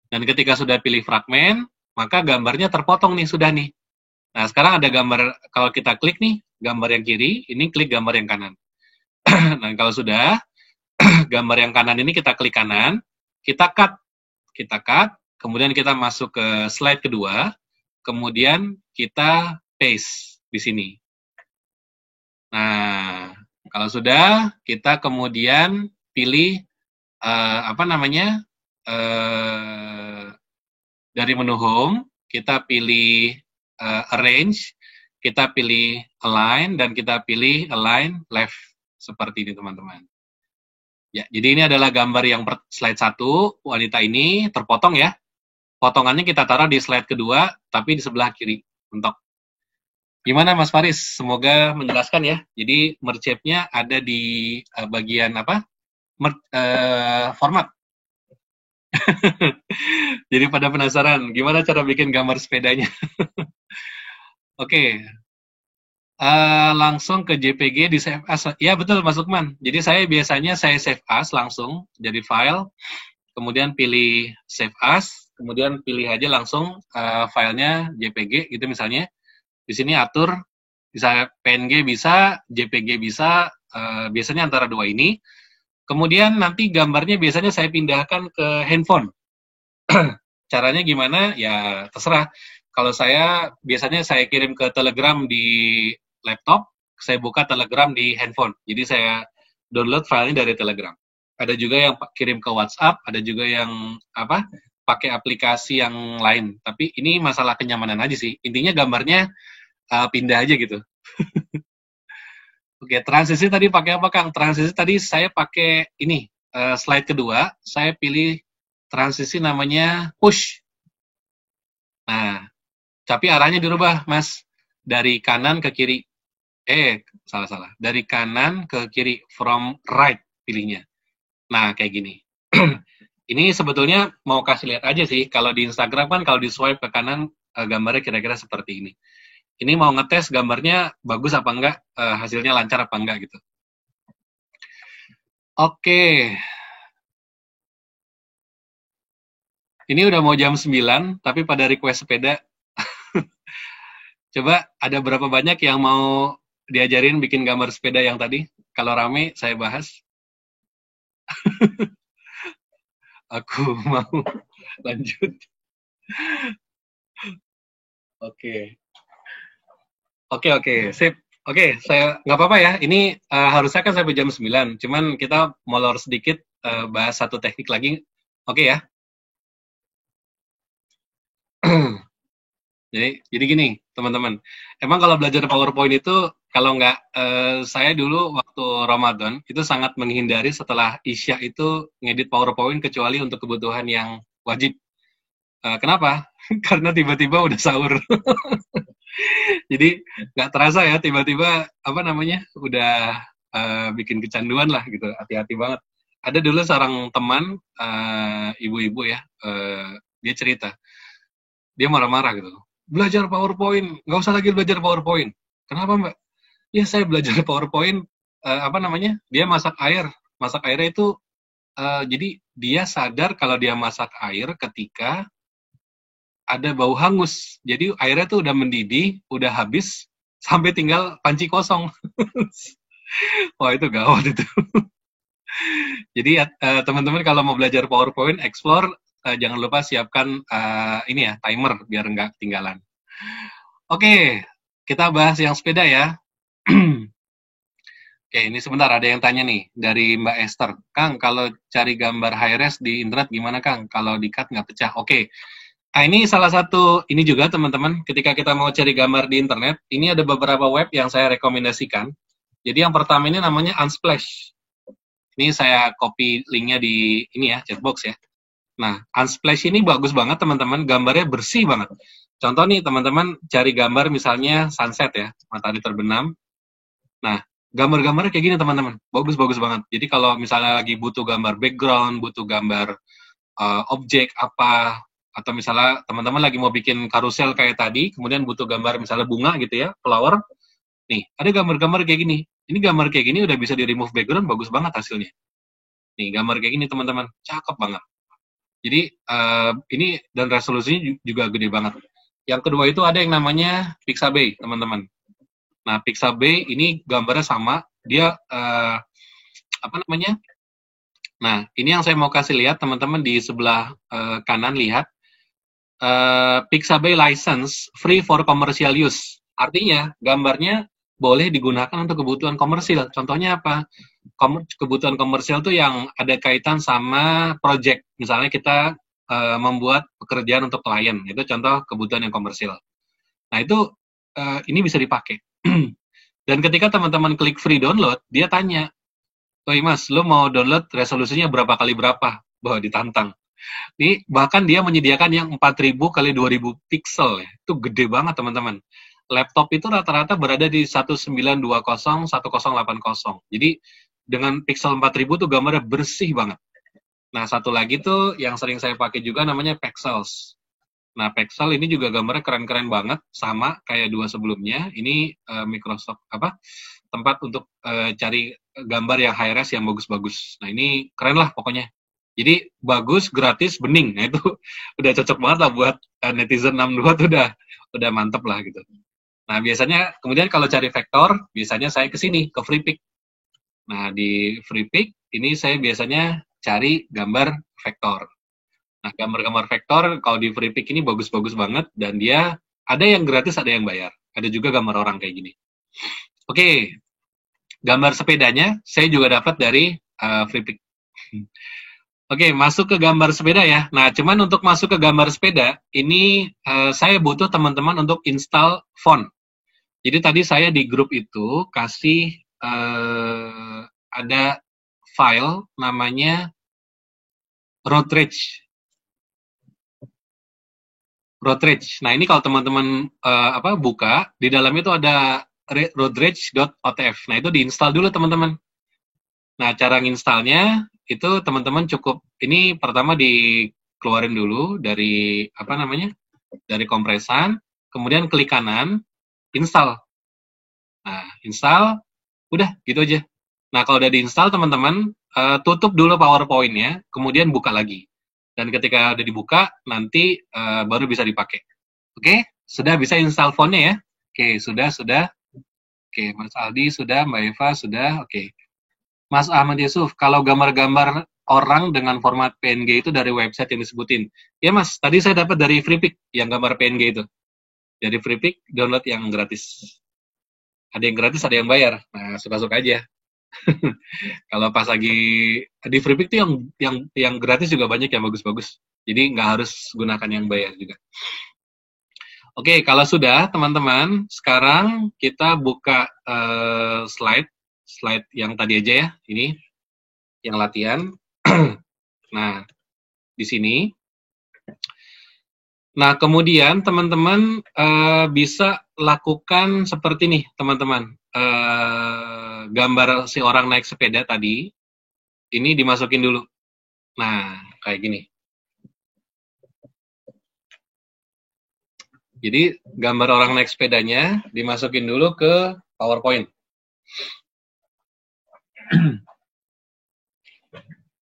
[SPEAKER 1] Dan ketika sudah pilih fragment, maka gambarnya terpotong nih, sudah nih. Nah, sekarang ada gambar, kalau kita klik nih, gambar yang kiri, ini klik gambar yang kanan. Nah, kalau sudah, gambar yang kanan ini kita klik kanan, kita cut, kemudian kita masuk ke slide kedua, kemudian kita paste di sini. Nah, kalau sudah, kita kemudian pilih dari menu home, kita pilih arrange, kita pilih align, dan kita pilih align left. Seperti ini teman-teman. Ya, jadi ini adalah gambar yang slide 1, wanita ini terpotong ya. Potongannya kita taruh di slide kedua, tapi di sebelah kiri. Mentok. Gimana Mas Faris? Semoga menjelaskan ya. Jadi merge shape-nya ada di bagian apa? Format. Jadi pada penasaran, gimana cara bikin gambar sepedanya? Oke, langsung ke JPG di save as. Ya betul Mas Lukman. Jadi saya biasanya save as langsung jadi file, kemudian pilih save as, kemudian pilih aja langsung filenya JPG gitu misalnya. Di sini atur bisa PNG bisa, JPG bisa, biasanya antara dua ini. Kemudian nanti gambarnya biasanya saya pindahkan ke handphone. Caranya gimana? Ya terserah. Kalau saya biasanya saya kirim ke Telegram di laptop, saya buka Telegram di handphone. Jadi saya download filenya dari Telegram. Ada juga yang kirim ke WhatsApp, ada juga yang pakai aplikasi yang lain. Tapi ini masalah kenyamanan aja sih. Intinya gambarnya pindah aja gitu. Oke, transisi tadi pakai apa Kang? Transisi tadi saya pakai ini, slide kedua, saya pilih transisi namanya push. Nah, tapi arahnya dirubah, Mas. Dari kanan ke kiri. Salah. Dari kanan ke kiri, from right pilihnya. Nah, kayak gini. Ini sebetulnya mau kasih lihat aja sih, kalau di Instagram kan kalau di swipe ke kanan, gambarnya kira-kira seperti ini. Ini mau ngetes gambarnya bagus apa enggak, hasilnya lancar apa enggak gitu. Oke. Ini udah mau jam 9, tapi pada request sepeda. Coba ada berapa banyak yang mau diajarin bikin gambar sepeda yang tadi? Kalau rame, saya bahas. Aku mau lanjut. Oke. Oke, sip. Oke, saya nggak apa-apa ya. Ini harusnya kan sampai jam 9. Cuman kita molor sedikit, bahas satu teknik lagi. Oke ya. Jadi gini, teman-teman. Emang kalau belajar PowerPoint itu, kalau nggak, saya dulu waktu Ramadan, itu sangat menghindari setelah Isya itu ngedit PowerPoint kecuali untuk kebutuhan yang wajib. Kenapa? Karena tiba-tiba udah sahur. Jadi nggak terasa ya, tiba-tiba, apa namanya, udah bikin kecanduan lah gitu. Hati-hati banget. Ada dulu seorang teman, ibu-ibu ya, dia cerita, dia marah-marah gitu. Belajar PowerPoint, nggak usah lagi belajar PowerPoint. Kenapa Mbak? Ya saya belajar PowerPoint, apa namanya, dia masak air. Masak airnya itu, jadi dia sadar kalau dia masak air ketika ada bau hangus. Jadi airnya tuh udah mendidih, udah habis, sampai tinggal panci kosong. Wah itu gawat itu. Jadi teman-teman kalau mau belajar PowerPoint, explore, jangan lupa siapkan ini ya, timer biar nggak ketinggalan. Oke, kita bahas yang sepeda ya. Oke, ini sebentar ada yang tanya nih dari Mbak Esther. Kang, kalau cari gambar high-res di internet gimana Kang? Kalau di-cut nggak pecah. Oke, nah ini salah satu, ini juga teman-teman, ketika kita mau cari gambar di internet, ini ada beberapa web yang saya rekomendasikan. Jadi yang pertama ini namanya Unsplash. Ini saya copy linknya di ini ya, chatbox ya. Nah, Unsplash ini bagus banget teman-teman, gambarnya bersih banget. Contoh nih teman-teman cari gambar misalnya sunset ya, matahari terbenam. Nah, gambar-gambarnya kayak gini teman-teman, bagus-bagus banget. Jadi kalau misalnya lagi butuh gambar background, butuh gambar objek apa, atau misalnya teman-teman lagi mau bikin karusel kayak tadi, kemudian butuh gambar misalnya bunga gitu ya, flower. Nih, ada gambar-gambar kayak gini. Ini gambar kayak gini udah bisa di-remove background, bagus banget hasilnya. Nih, gambar kayak gini teman-teman, cakep banget. Jadi, ini dan resolusinya juga gede banget. Yang kedua itu ada yang namanya Pixabay, teman-teman. Nah, Pixabay ini gambarnya sama, dia apa namanya? Nah, ini yang saya mau kasih lihat teman-teman di sebelah kanan lihat Pixabay license free for commercial use. Artinya gambarnya boleh digunakan untuk kebutuhan komersil. Contohnya apa? Kebutuhan komersil tuh yang ada kaitan sama project. Misalnya kita membuat pekerjaan untuk klien, itu contoh kebutuhan yang komersil. Nah itu ini bisa dipakai. Dan ketika teman-teman klik free download, dia tanya, "Woi Mas, lo mau download resolusinya berapa kali berapa?" Wah, ditantang. Ini bahkan dia menyediakan yang 4000 kali 2000 pixel ya. Itu gede banget teman-teman. Laptop itu rata-rata berada di 1920 1080. Jadi dengan pixel 4000 tuh gambarnya bersih banget. Nah, satu lagi tuh yang sering saya pakai juga namanya Pexels. Nah, Pexel ini juga gambarnya keren-keren banget, sama kayak dua sebelumnya. Ini Microsoft apa? Tempat untuk cari gambar yang high res yang bagus-bagus. Nah, ini keren lah pokoknya. Jadi bagus, gratis, bening. Nah, itu udah cocok banget lah buat netizen 62 tuh udah mantep lah gitu. Nah, biasanya kemudian kalau cari vektor, biasanya saya ke sini, ke FreePic. Nah, di FreePic ini saya biasanya cari gambar vektor. Nah, gambar-gambar vektor kalau di FreePic ini bagus-bagus banget dan dia ada yang gratis, ada yang bayar. Ada juga gambar orang kayak gini. Oke, gambar sepedanya saya juga dapat dari FreePic. Oke, masuk ke gambar sepeda ya. Nah, cuman untuk masuk ke gambar sepeda, ini saya butuh teman-teman untuk install font. Jadi tadi saya di grup itu kasih ada file namanya Roadrage. Roadrage. Nah, ini kalau teman-teman buka, di dalamnya itu ada roadrage.otf. Nah, itu diinstal dulu teman-teman. Nah, cara nginstalnya itu teman-teman cukup, ini pertama dikeluarin dulu dari dari kompresan, kemudian klik kanan, install. Nah, install, udah gitu aja. Nah, kalau udah diinstal teman-teman, tutup dulu PowerPoint-nya, kemudian buka lagi. Dan ketika udah dibuka, nanti baru bisa dipakai. Oke, sudah bisa install font-nya ya? Oke, sudah. Oke, Mas Aldi sudah, Mbak Eva sudah, oke. Mas Ahmad Yusuf, kalau gambar-gambar orang dengan format PNG itu dari website yang disebutin. Ya Mas, tadi saya dapat dari FreePic yang gambar PNG itu. Dari FreePic, download yang gratis. Ada yang gratis, ada yang bayar. Nah, suka-suka aja. Kalau pas lagi di FreePic tuh yang gratis juga banyak yang bagus-bagus. Jadi nggak harus gunakan yang bayar juga. Oke, kalau sudah teman-teman, sekarang kita buka slide yang tadi aja ya, ini yang latihan. Nah, di sini. Nah, kemudian teman-teman bisa lakukan seperti nih, teman-teman. Gambar si orang naik sepeda tadi, ini dimasukin dulu. Nah, kayak gini. Jadi, gambar orang naik sepedanya dimasukin dulu ke PowerPoint.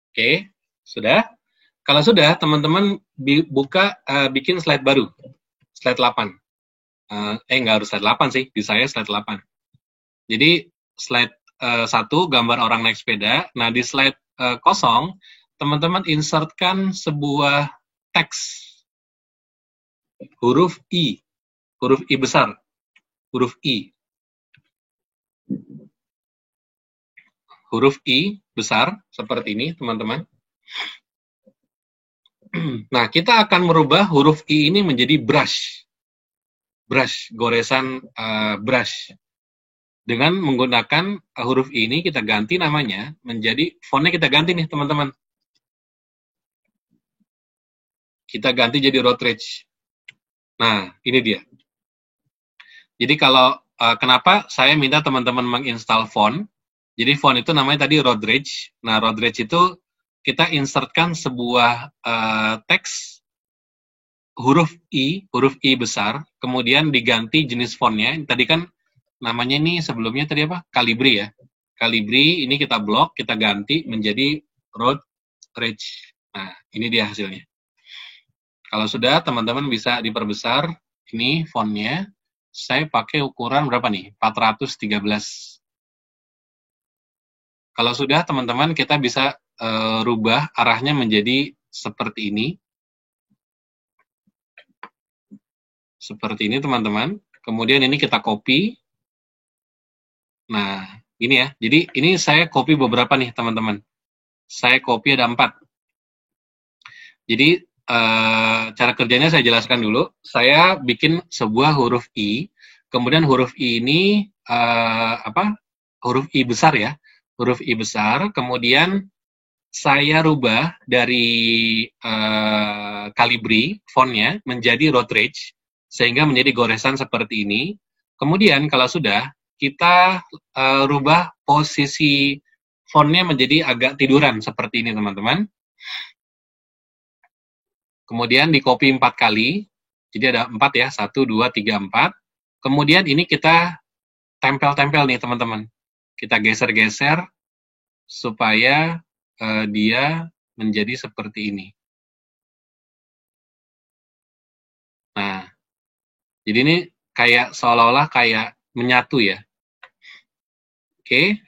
[SPEAKER 1] Oke, sudah? Kalau sudah, teman-teman buka, bikin slide baru. Slide 8. Nggak harus slide 8 sih, di saya slide 8. Jadi, slide 1, gambar orang naik sepeda. Nah, di slide kosong, teman-teman insertkan sebuah teks. Huruf I besar. Huruf I besar, seperti ini, teman-teman. Nah, kita akan merubah huruf I ini menjadi brush. Brush, goresan brush. Dengan menggunakan huruf I ini, kita ganti namanya menjadi, fontnya kita ganti nih, teman-teman. Kita ganti jadi Rodrich. Nah, ini dia. Jadi kalau, kenapa saya minta teman-teman menginstal font, jadi font itu namanya tadi Rodrich. Nah, Rodrich itu kita insertkan sebuah teks huruf I besar, kemudian diganti jenis fontnya. Tadi kan namanya ini sebelumnya tadi apa? Calibri ya. Calibri ini kita blok, kita ganti menjadi Rodrich. Nah, ini dia hasilnya. Kalau sudah, teman-teman bisa diperbesar. Ini fontnya. Saya pakai ukuran berapa nih? 413. Kalau sudah, teman-teman, kita bisa rubah arahnya menjadi seperti ini. Seperti ini, teman-teman. Kemudian ini kita copy. Nah, ini ya. Jadi, ini saya copy beberapa nih, teman-teman. Saya copy ada 4. Jadi, cara kerjanya saya jelaskan dulu. Saya bikin sebuah huruf I. Kemudian huruf I ini, huruf I besar ya. Huruf I besar, kemudian saya rubah dari Calibri fontnya menjadi Rodrich sehingga menjadi goresan seperti ini. Kemudian kalau sudah, kita rubah posisi fontnya menjadi agak tiduran seperti ini, teman-teman. Kemudian di copy 4 kali, jadi ada 4 ya, 1, 2, 3, 4. Kemudian ini kita tempel-tempel nih, teman-teman. Kita geser-geser supaya dia menjadi seperti ini. Nah, jadi ini kayak seolah-olah kayak menyatu ya. Oke.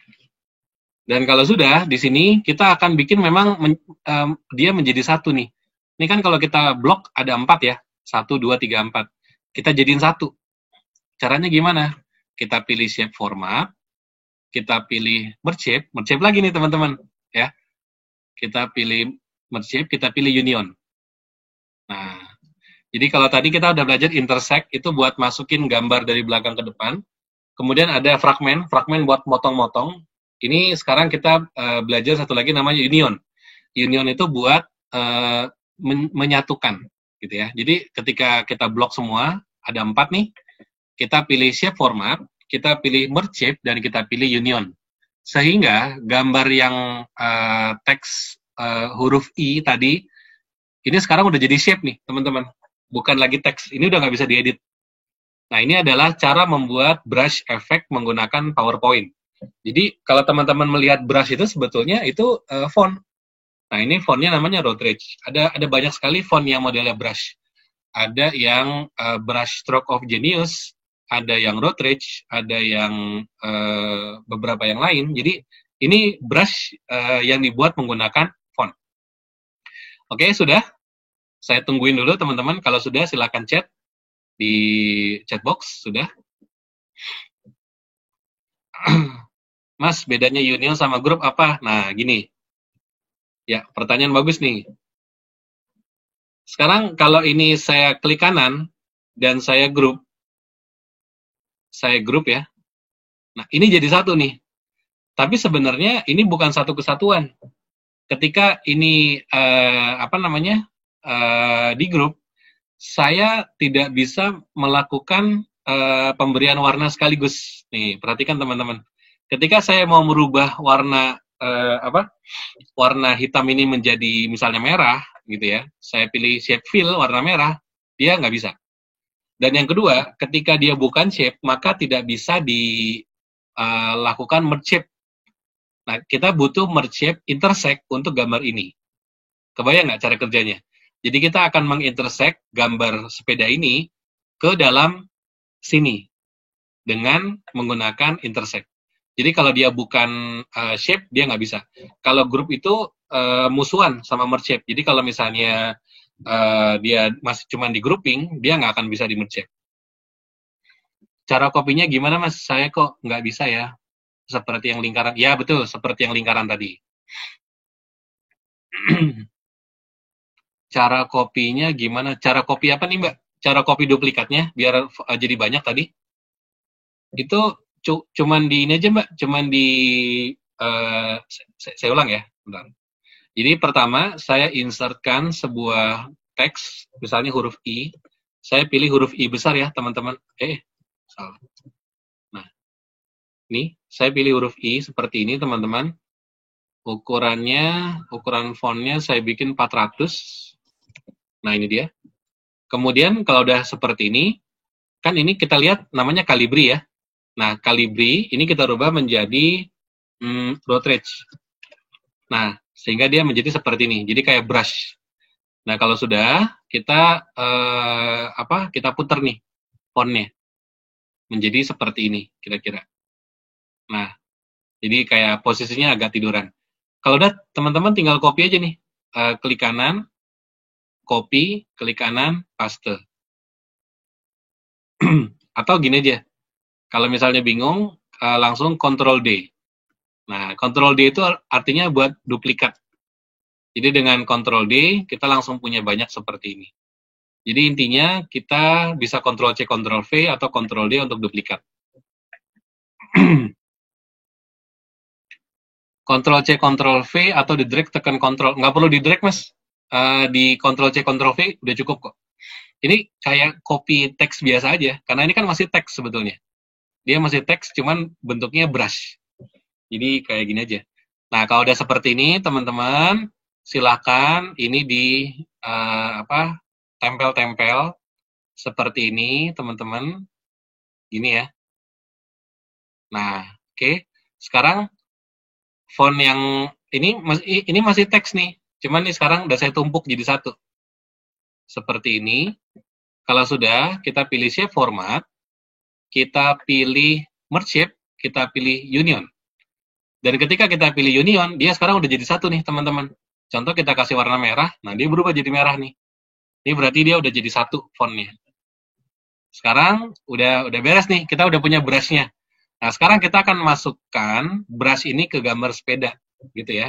[SPEAKER 1] Dan kalau sudah, di sini kita akan bikin memang dia menjadi satu nih. Ini kan kalau kita blok ada 4 ya. 1, 2, 3, 4. Kita jadiin satu. Caranya gimana? Kita pilih shape format. Kita pilih merge shape lagi nih teman-teman. Ya. Kita pilih merge shape, kita pilih union. Nah, jadi kalau tadi kita udah belajar intersect, itu buat masukin gambar dari belakang ke depan. Kemudian ada fragment buat motong-motong. Ini sekarang kita belajar satu lagi namanya union. Union itu buat menyatukan gitu ya. Jadi ketika kita blok semua, ada 4 nih, kita pilih shape format, kita pilih merge shape, dan kita pilih union. Sehingga gambar yang teks huruf I tadi, ini sekarang udah jadi shape nih, teman-teman. Bukan lagi teks, ini udah nggak bisa diedit. Nah, ini adalah cara membuat brush effect menggunakan PowerPoint. Jadi, kalau teman-teman melihat brush itu sebetulnya itu font. Nah, ini fontnya namanya Rodrich. Ada banyak sekali font yang modelnya brush. Ada yang brush stroke of genius, ada yang Rodrich, ada yang beberapa yang lain. Jadi, ini brush yang dibuat menggunakan font. Oke, sudah? Saya tungguin dulu, teman-teman. Kalau sudah, silakan chat di chat box. Sudah? Mas, bedanya union sama grup apa? Nah, gini. Ya, pertanyaan bagus nih. Sekarang kalau ini saya klik kanan, dan saya grup ya. Nah, ini jadi satu nih. Tapi sebenarnya ini bukan satu kesatuan. Ketika ini di grup, saya tidak bisa melakukan pemberian warna sekaligus. Nih, perhatikan teman-teman. Ketika saya mau merubah warna warna hitam ini menjadi misalnya merah, gitu ya. Saya pilih shape fill warna merah, dia nggak bisa. Dan yang kedua, ketika dia bukan shape, maka tidak bisa dilakukan merge shape. Nah, kita butuh merge shape intersect untuk gambar ini. Kebayang nggak cara kerjanya? Jadi kita akan mengintersect gambar sepeda ini ke dalam sini dengan menggunakan intersect. Jadi kalau dia bukan shape, dia nggak bisa. Kalau grup itu musuhan sama merge shape. Jadi kalau misalnya dia masih cuma di grouping, dia nggak akan bisa di merge shape. Cara copy-nya gimana, Mas? Saya kok nggak bisa ya? Seperti yang lingkaran. Ya, betul. Seperti yang lingkaran tadi. Cara copy-nya gimana? Cara copy apa nih, Mbak? Cara copy duplikatnya biar jadi banyak tadi. Itu cuman di ini aja, Mbak. Cuman di saya ulang ya. Bentar. Jadi pertama saya insertkan sebuah teks, misalnya huruf I. Saya pilih huruf I besar ya, teman-teman. Salah. Nah, ini saya pilih huruf I seperti ini, teman-teman. Ukuran fontnya saya bikin 400. Nah, ini dia. Kemudian kalau udah seperti ini, kan ini kita lihat namanya Calibri ya. Nah, Calibri ini kita rubah menjadi Routledge. Nah, sehingga dia menjadi seperti ini. Jadi kayak brush. Nah, kalau sudah, kita kita putar nih fontnya. Menjadi seperti ini, kira-kira. Nah, jadi kayak posisinya agak tiduran. Kalau udah, teman-teman tinggal copy aja nih. Klik kanan, copy, klik kanan, paste. Atau gini aja. Kalau misalnya bingung, langsung Ctrl D. Nah, Ctrl D itu artinya buat duplikat. Jadi dengan Ctrl D, kita langsung punya banyak seperti ini. Jadi intinya kita bisa Ctrl C, Ctrl V, atau Ctrl D untuk duplikat. Ctrl C, Ctrl V, atau di drag tekan Ctrl. Nggak perlu di drag, Mas. Di Ctrl C, Ctrl V udah cukup kok. Ini kayak copy teks biasa aja, karena ini kan masih teks sebetulnya. Dia masih teks, cuman bentuknya brush. Jadi kayak gini aja. Nah, kalau udah seperti ini, teman-teman, silakan ini di tempel-tempel seperti ini, teman-teman. Gini ya. Nah, oke. Sekarang font yang ini masih teks nih. Cuman nih sekarang udah saya tumpuk jadi satu. Seperti ini. Kalau sudah, kita pilih shape format, kita pilih merge shape, kita pilih union. Dan ketika kita pilih union, dia sekarang udah jadi satu nih, teman-teman. Contoh kita kasih warna merah, nah dia berubah jadi merah nih. Ini berarti dia udah jadi satu fontnya. Sekarang udah beres nih, kita udah punya brush-nya. Nah, sekarang kita akan masukkan brush ini ke gambar sepeda, gitu ya.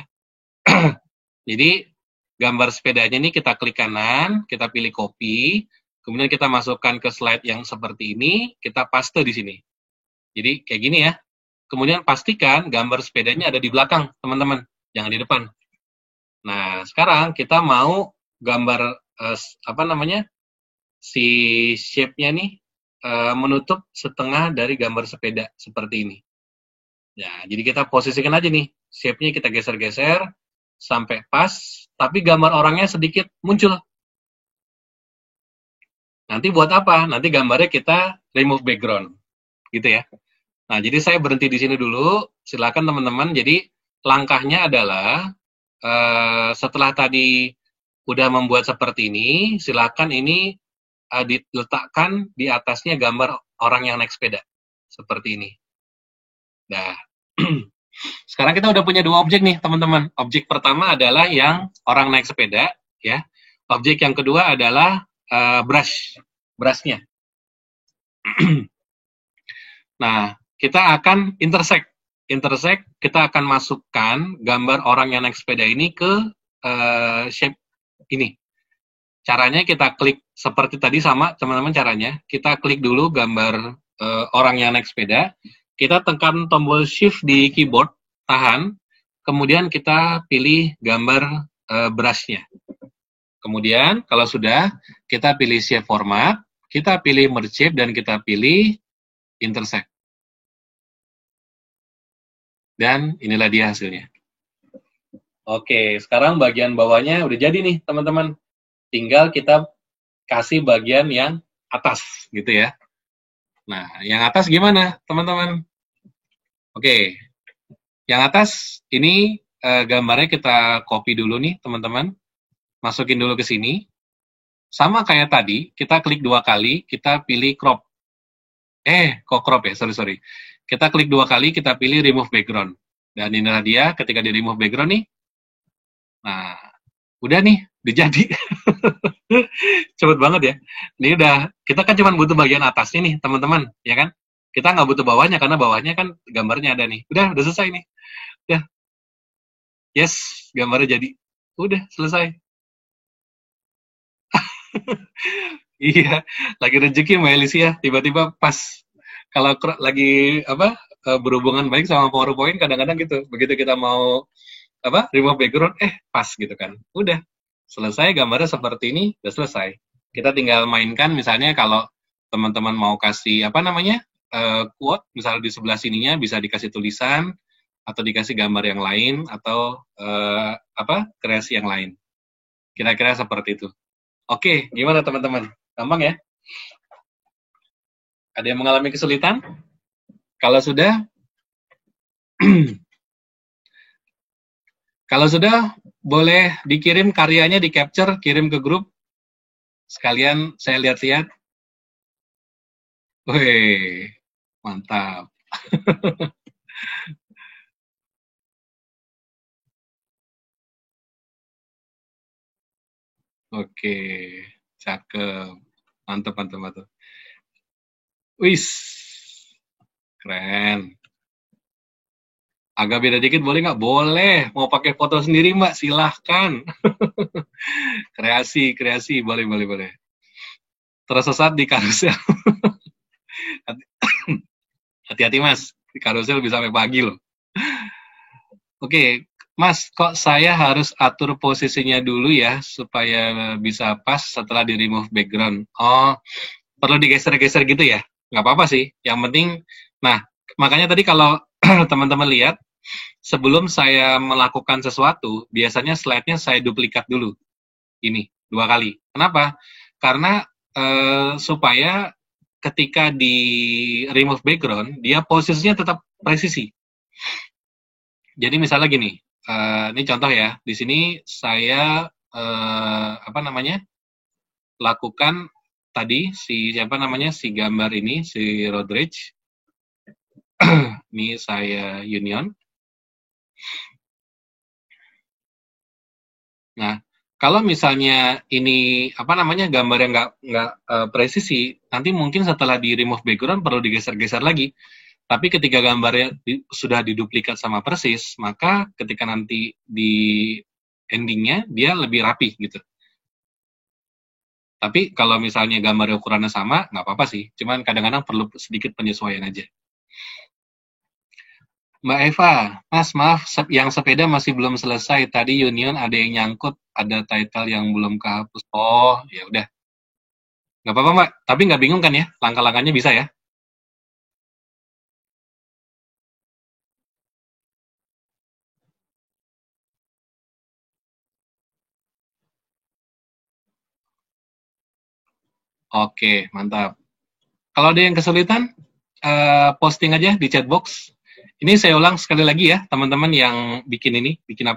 [SPEAKER 1] Jadi, gambar sepedanya ini kita klik kanan, kita pilih copy, kemudian kita masukkan ke slide yang seperti ini, kita paste di sini. Jadi, kayak gini ya. Kemudian pastikan gambar sepedanya ada di belakang, teman-teman, jangan di depan. Nah, sekarang kita mau gambar si shape-nya nih menutup setengah dari gambar sepeda seperti ini. Nah, jadi kita posisikan aja nih, shape-nya kita geser-geser sampai pas, tapi gambar orangnya sedikit muncul. Nanti buat apa? Nanti gambarnya kita remove background, gitu ya. Nah, jadi saya berhenti di sini dulu. Silakan teman-teman. Jadi langkahnya adalah setelah tadi udah membuat seperti ini, silakan ini diletakkan di atasnya gambar orang yang naik sepeda seperti ini. Nah, sekarang kita udah punya dua objek nih, teman-teman. Objek pertama adalah yang orang naik sepeda, ya. Objek yang kedua adalah brush-nya. Nah, kita akan intersect, kita akan masukkan gambar orang yang naik sepeda ini ke shape ini. Caranya kita klik seperti tadi sama teman-teman caranya. Kita klik dulu gambar orang yang naik sepeda. Kita tekan tombol shift di keyboard, tahan. Kemudian kita pilih gambar brush-nya. Kemudian kalau sudah, kita pilih shape format, kita pilih merge shape, dan kita pilih intersect. Dan inilah dia hasilnya. Oke, sekarang bagian bawahnya udah jadi nih teman-teman. Tinggal kita kasih bagian yang atas gitu ya. Nah, yang atas gimana teman-teman? Oke, yang atas ini gambarnya kita copy dulu nih teman-teman. Masukin dulu ke sini. Sama kayak tadi, kita klik 2 kali, kita pilih crop. Kok crop ya? Sorry. Kita klik 2 kali, kita pilih remove background. Dan inilah dia, ketika di remove background nih. Nah, udah nih, udah jadi. Cepet banget ya. Ini udah, kita kan cuma butuh bagian atasnya nih, teman-teman. Ya kan? Kita nggak butuh bawahnya, karena bawahnya kan gambarnya ada nih. Udah selesai nih. Udah. Yes, gambarnya jadi. Udah, selesai. Iya, lagi rezeki Mbak Elisia, tiba-tiba pas kalau lagi berhubungan baik sama PowerPoint kadang-kadang gitu. Begitu kita mau remove background, pas gitu kan. Udah selesai gambarnya seperti ini, udah selesai. Kita tinggal mainkan misalnya kalau teman-teman mau kasih quote, misalnya di sebelah sininya bisa dikasih tulisan atau dikasih gambar yang lain atau kreasi yang lain. Kira-kira seperti itu. Oke, gimana teman-teman? Gampang ya? Ada yang mengalami kesulitan? Kalau sudah, boleh dikirim karyanya, di capture, kirim ke grup. Sekalian saya lihat-lihat. Wih, mantap. Oke, cakep. Mantap. Wis, keren. Agak beda dikit boleh nggak? Boleh. Mau pakai foto sendiri Mbak? Silahkan. kreasi, boleh. Tersesat di karusel. Hati-hati Mas, di karusel bisa sampai pagi loh. Oke, Mas, kok saya harus atur posisinya dulu ya, supaya bisa pas setelah di remove background? Oh, perlu digeser-geser gitu ya? Nggak apa-apa sih, yang penting, nah, makanya tadi kalau teman-teman lihat, sebelum saya melakukan sesuatu, biasanya slide-nya saya duplikat dulu. Ini, 2 kali. Kenapa? Karena supaya ketika di remove background, dia posisinya tetap presisi. Jadi misalnya gini, ini contoh ya, di sini saya lakukan tadi si gambar ini, si Rodriguez. Ini saya Union. Nah, kalau misalnya ini gambar yang nggak presisi, nanti mungkin setelah di remove background perlu digeser-geser lagi. Tapi ketika gambarnya sudah diduplikat sama persis, maka ketika nanti di endingnya dia lebih rapi gitu. Tapi kalau misalnya gambarnya ukurannya sama, nggak apa-apa sih. Cuman kadang-kadang perlu sedikit penyesuaian aja. Mbak Eva, Mas maaf, yang sepeda masih belum selesai. Tadi Union ada yang nyangkut, ada title yang belum kehapus. Oh, ya udah. Nggak apa-apa Mbak, tapi nggak bingung kan ya? Langkah-langkahnya bisa ya? Oke, mantap. Kalau ada yang kesulitan, posting aja di chat box. Ini saya ulang sekali lagi ya, teman-teman yang bikin ini, bikin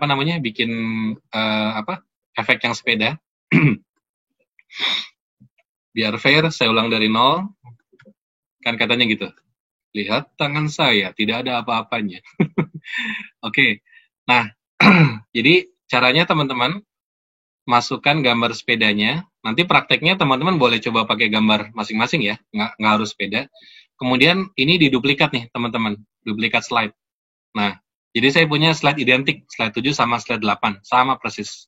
[SPEAKER 1] efek yang sepeda. Biar fair, saya ulang dari nol. Kan katanya gitu. Lihat tangan saya, tidak ada apa-apanya. Oke. Nah, jadi caranya teman-teman masukkan gambar sepedanya. Nanti prakteknya teman-teman boleh coba pakai gambar masing-masing ya, nggak harus sepeda. Kemudian ini diduplikat nih teman-teman, duplikat slide. Nah, jadi saya punya slide identik, slide 7 sama slide 8, sama persis.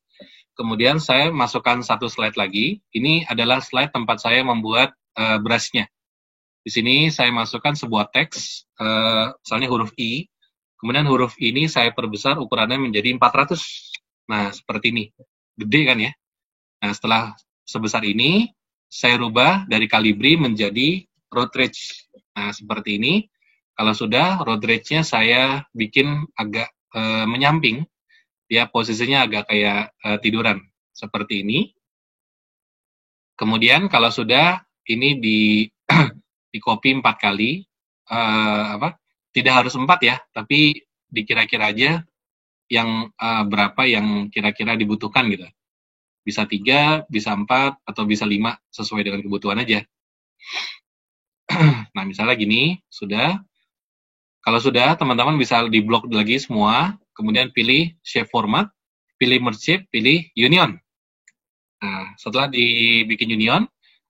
[SPEAKER 1] Kemudian saya masukkan satu slide lagi. Ini adalah slide tempat saya membuat brushnya. Di sini saya masukkan sebuah teks, misalnya huruf I. Kemudian huruf ini saya perbesar ukurannya menjadi 400. Nah, seperti ini. Gede kan ya? Nah, setelah sebesar ini, saya rubah dari Calibri menjadi road rage. Nah, seperti ini. Kalau sudah, road rage-nya saya bikin agak menyamping. Ya, posisinya agak kayak tiduran. Seperti ini. Kemudian, kalau sudah, ini di copy 4 kali. Tidak harus 4 ya, tapi dikira-kira aja yang berapa yang kira-kira dibutuhkan gitu. Bisa 3, bisa 4, atau bisa 5, sesuai dengan kebutuhan aja. Nah, misalnya gini, sudah. Kalau sudah, teman-teman bisa di-blok lagi semua, kemudian pilih shape format, pilih merge shape, pilih union. Nah, setelah dibikin union,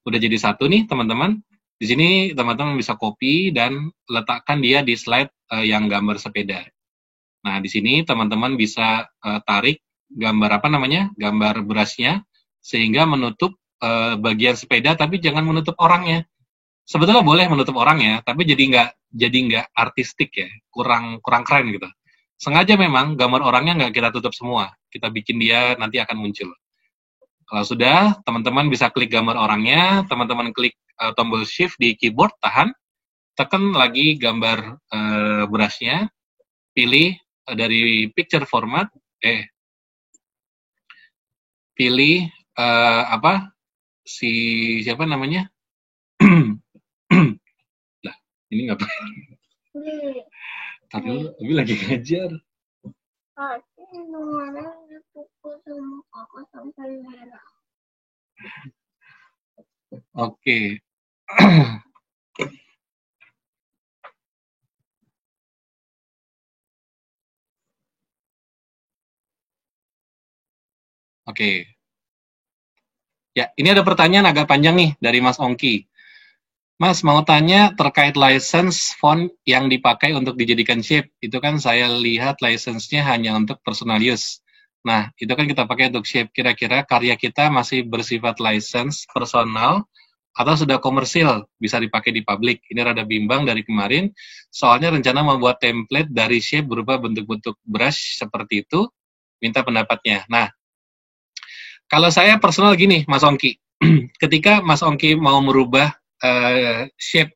[SPEAKER 1] udah jadi satu nih, teman-teman. Di sini, teman-teman bisa copy dan letakkan dia di slide yang gambar sepeda. Nah, di sini teman-teman bisa tarik gambar gambar brushnya, sehingga menutup bagian sepeda, tapi jangan menutup orangnya. Sebetulnya boleh menutup orangnya, tapi jadi nggak artistik ya, kurang keren gitu. Sengaja memang gambar orangnya nggak kita tutup semua, kita bikin dia nanti akan muncul. Kalau sudah, teman-teman bisa klik gambar orangnya, teman-teman klik tombol shift di keyboard, tahan, tekan lagi gambar brushnya, pilih dari picture format, pilih siapa namanya? Lah, ini ngapain? Tapi Abi lagi ngajar. Oke. Oke. Ya, ini ada pertanyaan agak panjang nih dari Mas Ongki. Mas, mau tanya terkait license font yang dipakai untuk dijadikan shape. Itu kan saya lihat license-nya hanya untuk personal use. Nah, itu kan kita pakai untuk shape. Kira-kira karya kita masih bersifat license personal atau sudah komersil, bisa dipakai di publik. Ini rada bimbang dari kemarin, soalnya rencana membuat template dari shape berupa bentuk-bentuk brush seperti itu, minta pendapatnya. Nah, kalau saya personal gini, Mas Ongki, ketika Mas Ongki mau merubah shape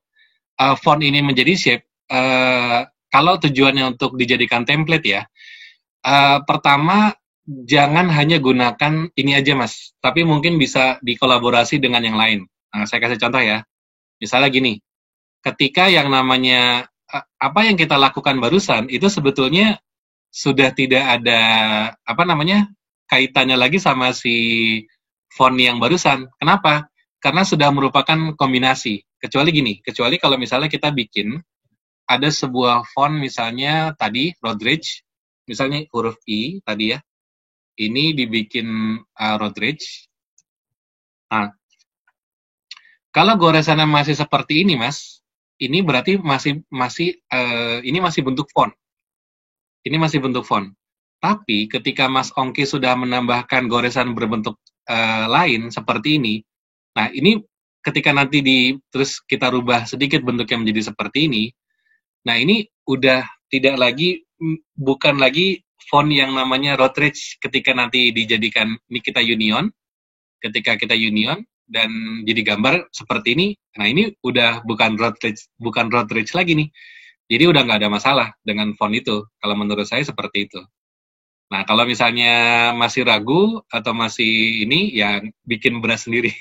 [SPEAKER 1] font ini menjadi shape, kalau tujuannya untuk dijadikan template ya, pertama jangan hanya gunakan ini aja Mas, tapi mungkin bisa dikolaborasi dengan yang lain. Nah, saya kasih contoh ya, misalnya gini, ketika yang namanya apa yang kita lakukan barusan itu sebetulnya sudah tidak ada kaitannya lagi sama si font yang barusan. Kenapa? Karena sudah merupakan kombinasi. Kecuali kalau misalnya kita bikin ada sebuah font misalnya tadi Rodriguez, misalnya huruf I tadi ya, ini dibikin Rodriguez. Nah, kalau goresannya masih seperti ini, Mas, ini berarti ini masih bentuk font. Ini masih bentuk font. Tapi ketika Mas Ongki sudah menambahkan goresan berbentuk lain seperti ini, nah ini ketika nanti terus kita rubah sedikit bentuknya menjadi seperti ini, nah ini udah tidak lagi, bukan lagi font yang namanya Rodriguez ketika nanti dijadikan, ini kita union, ketika kita union dan jadi gambar seperti ini, nah ini udah bukan Rodriguez lagi nih. Jadi udah nggak ada masalah dengan font itu. Kalau menurut saya seperti itu. Nah, kalau misalnya masih ragu atau masih ini, ya bikin brush sendiri.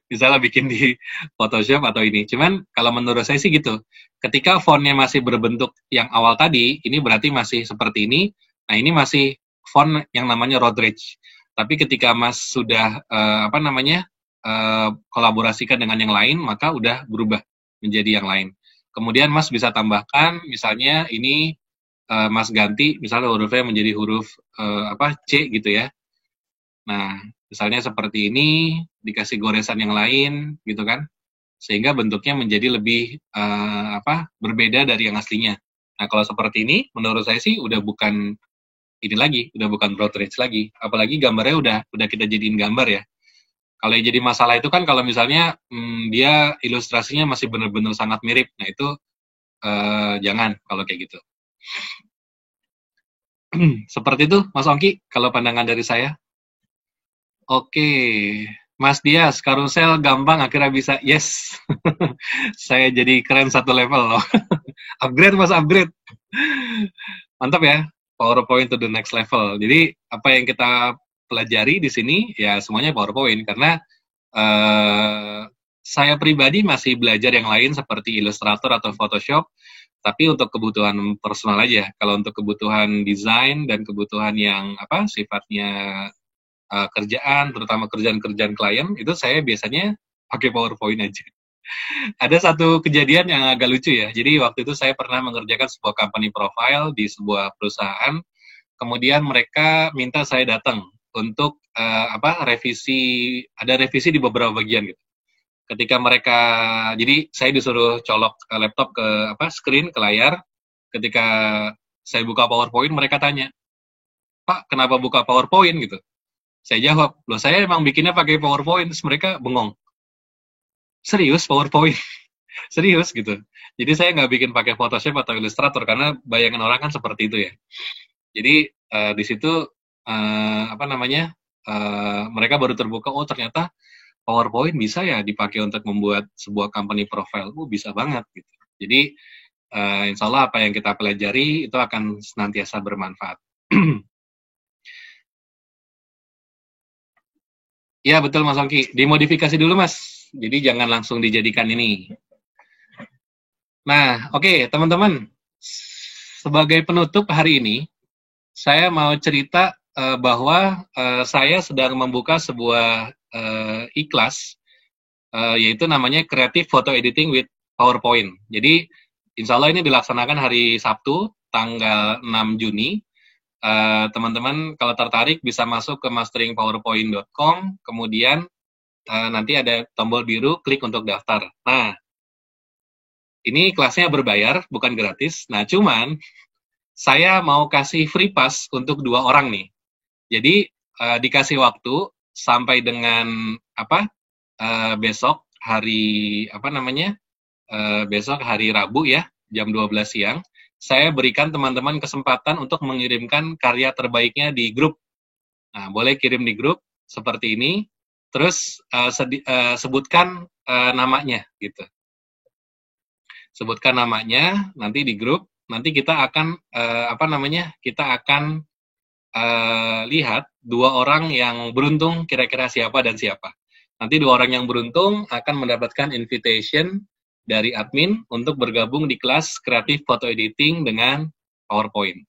[SPEAKER 1] Misalnya bikin di Photoshop atau ini. Cuman kalau menurut saya sih gitu. Ketika fontnya masih berbentuk yang awal tadi, ini berarti masih seperti ini. Nah, ini masih font yang namanya Rodriguez. Tapi ketika Mas sudah kolaborasikan dengan yang lain, maka udah berubah menjadi yang lain. Kemudian Mas bisa tambahkan, misalnya ini Mas ganti, misalnya hurufnya menjadi huruf C gitu ya. Nah, misalnya seperti ini, dikasih goresan yang lain, gitu kan, sehingga bentuknya menjadi lebih berbeda dari yang aslinya. Nah, kalau seperti ini, menurut saya sih udah bukan ini lagi, udah bukan broad lagi. Apalagi gambarnya udah kita jadiin gambar ya. Kalau yang jadi masalah itu kan kalau misalnya dia ilustrasinya masih benar-benar sangat mirip, nah itu jangan kalau kayak gitu. Seperti itu, Mas Ongki, kalau pandangan dari saya. Oke, Mas Dias, karusel gampang akhirnya bisa. Yes, saya jadi keren satu level loh. Upgrade Mas, upgrade. Mantap ya, PowerPoint to the next level. Jadi apa yang kita pelajari di sini ya semuanya PowerPoint karena saya pribadi masih belajar yang lain seperti Illustrator atau Photoshop, tapi untuk kebutuhan personal aja. Kalau untuk kebutuhan desain dan kebutuhan yang sifatnya kerjaan, terutama kerjaan-kerjaan klien, itu saya biasanya pakai PowerPoint aja. Ada satu kejadian yang agak lucu ya. Jadi waktu itu saya pernah mengerjakan sebuah company profile di sebuah perusahaan. Kemudian mereka minta saya datang untuk revisi, ada revisi di beberapa bagian gitu. Ketika mereka, jadi saya disuruh colok laptop ke screen, ke layar. Ketika saya buka PowerPoint, mereka tanya, Pak, kenapa buka PowerPoint gitu? Saya jawab, loh saya emang bikinnya pakai PowerPoint. Terus mereka bengong. Serius PowerPoint? Serius gitu. Jadi saya nggak bikin pakai Photoshop atau Illustrator karena bayangan orang kan seperti itu ya. Jadi di situ mereka baru terbuka, oh ternyata PowerPoint bisa ya dipakai untuk membuat sebuah company profile. Bisa banget gitu. Jadi insya Allah apa yang kita pelajari itu akan senantiasa bermanfaat. Ya betul Mas Ongki, dimodifikasi dulu Mas. Jadi jangan langsung dijadikan ini. Nah, oke, teman-teman. Sebagai penutup hari ini, saya mau cerita bahwa saya sedang membuka sebuah e-class, yaitu namanya Creative Photo Editing with PowerPoint. Jadi, insya Allah ini dilaksanakan hari Sabtu, tanggal 6 Juni. Teman-teman kalau tertarik bisa masuk ke masteringpowerpoint.com, kemudian nanti ada tombol biru, klik untuk daftar. Nah, ini kelasnya berbayar, bukan gratis. Nah, cuman saya mau kasih free pass untuk 2 orang nih. Jadi dikasih waktu sampai dengan besok hari besok hari Rabu ya, jam 12 siang. Saya berikan teman-teman kesempatan untuk mengirimkan karya terbaiknya di grup. Nah, boleh kirim di grup seperti ini. Terus sebutkan namanya gitu. Sebutkan namanya nanti di grup. Nanti kita akan lihat 2 orang yang beruntung kira-kira siapa dan siapa. Nanti 2 orang yang beruntung akan mendapatkan invitation dari admin untuk bergabung di kelas Creative Photo Editing dengan PowerPoint.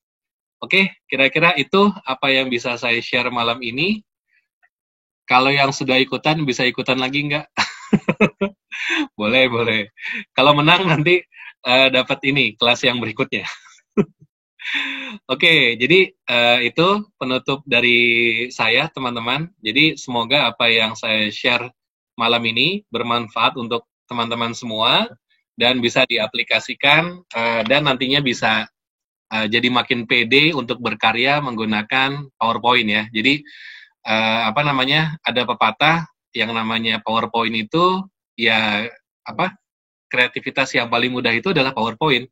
[SPEAKER 1] Oke, kira-kira itu apa yang bisa saya share malam ini. Kalau yang sudah ikutan bisa ikutan lagi nggak? Boleh. Kalau menang nanti dapat ini kelas yang berikutnya. Oke, jadi itu penutup dari saya, teman-teman. Jadi semoga apa yang saya share malam ini bermanfaat untuk teman-teman semua dan bisa diaplikasikan dan nantinya bisa jadi makin pede untuk berkarya menggunakan PowerPoint ya. Jadi ada pepatah yang namanya PowerPoint itu ya kreativitas yang paling mudah itu adalah PowerPoint.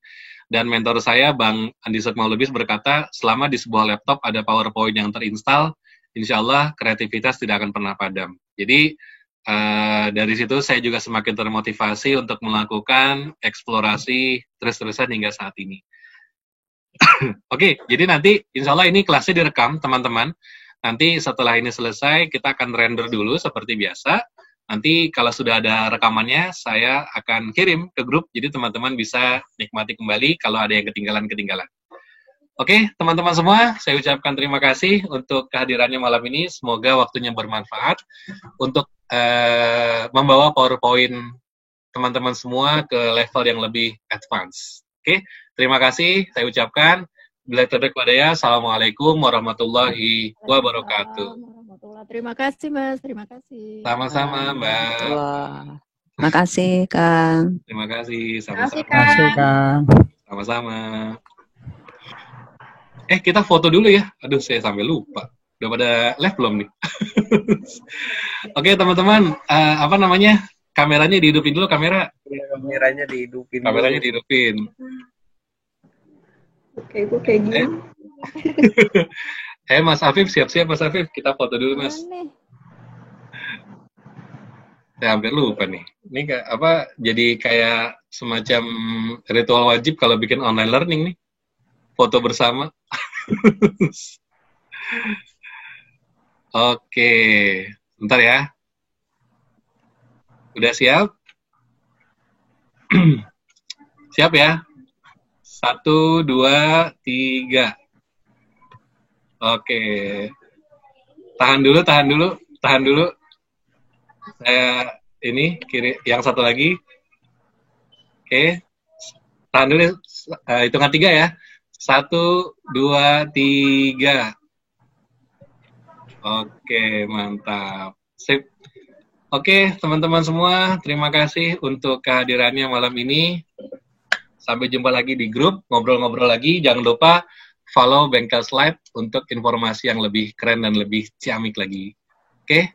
[SPEAKER 1] Dan mentor saya, Bang Andi Sukmaulubis berkata, selama di sebuah laptop ada PowerPoint yang terinstall, insya Allah kreativitas tidak akan pernah padam. Jadi, dari situ saya juga semakin termotivasi untuk melakukan eksplorasi terus-terusan hingga saat ini. Oke, jadi nanti insya Allah ini kelasnya direkam, teman-teman. Nanti setelah ini selesai, kita akan render dulu seperti biasa. Nanti kalau sudah ada rekamannya, saya akan kirim ke grup, jadi teman-teman bisa nikmati kembali kalau ada yang ketinggalan-ketinggalan. Oke, teman-teman semua, saya ucapkan terima kasih untuk kehadirannya malam ini. Semoga waktunya bermanfaat untuk membawa PowerPoint teman-teman semua ke level yang lebih advance. Oke, terima kasih, saya ucapkan. Bila terdekat Assalamualaikum warahmatullahi wabarakatuh.
[SPEAKER 3] Terima kasih, Mas. Terima kasih.
[SPEAKER 1] Sama-sama, Mbak.
[SPEAKER 2] Terima kasih, Kang.
[SPEAKER 1] Terima kasih, sama-sama.
[SPEAKER 3] Terima kasih, Kang.
[SPEAKER 1] Sama-sama. Kita foto dulu ya. Aduh, saya sampai lupa. Udah pada live belum nih? Oke, teman-teman. Apa namanya? Kameranya dihidupin dulu, kamera.
[SPEAKER 4] Ya, kameranya dihidupin.
[SPEAKER 1] Kameranya dihidupin.
[SPEAKER 3] Oke, ibu kayak gini.
[SPEAKER 1] Mas Afif, siap-siap Mas Afif. Kita foto dulu, Mas.
[SPEAKER 3] Mana?
[SPEAKER 1] Saya hampir lupa nih. Ini jadi kayak semacam ritual wajib kalau bikin online learning nih. Foto bersama. Oke. Bentar ya. Udah siap? Siap ya? 1, 2, 3. Oke. Tahan dulu. Saya ini kiri, yang satu lagi. Oke. Tahan dulu, hitungan 3 ya. 1, 2, 3. Oke, mantap. Sip. Oke, teman-teman semua, terima kasih untuk kehadirannya malam ini. Sampai jumpa lagi di grup, ngobrol-ngobrol lagi. Jangan lupa follow Bengkel Slide untuk informasi yang lebih keren dan lebih ciamik lagi. Oke?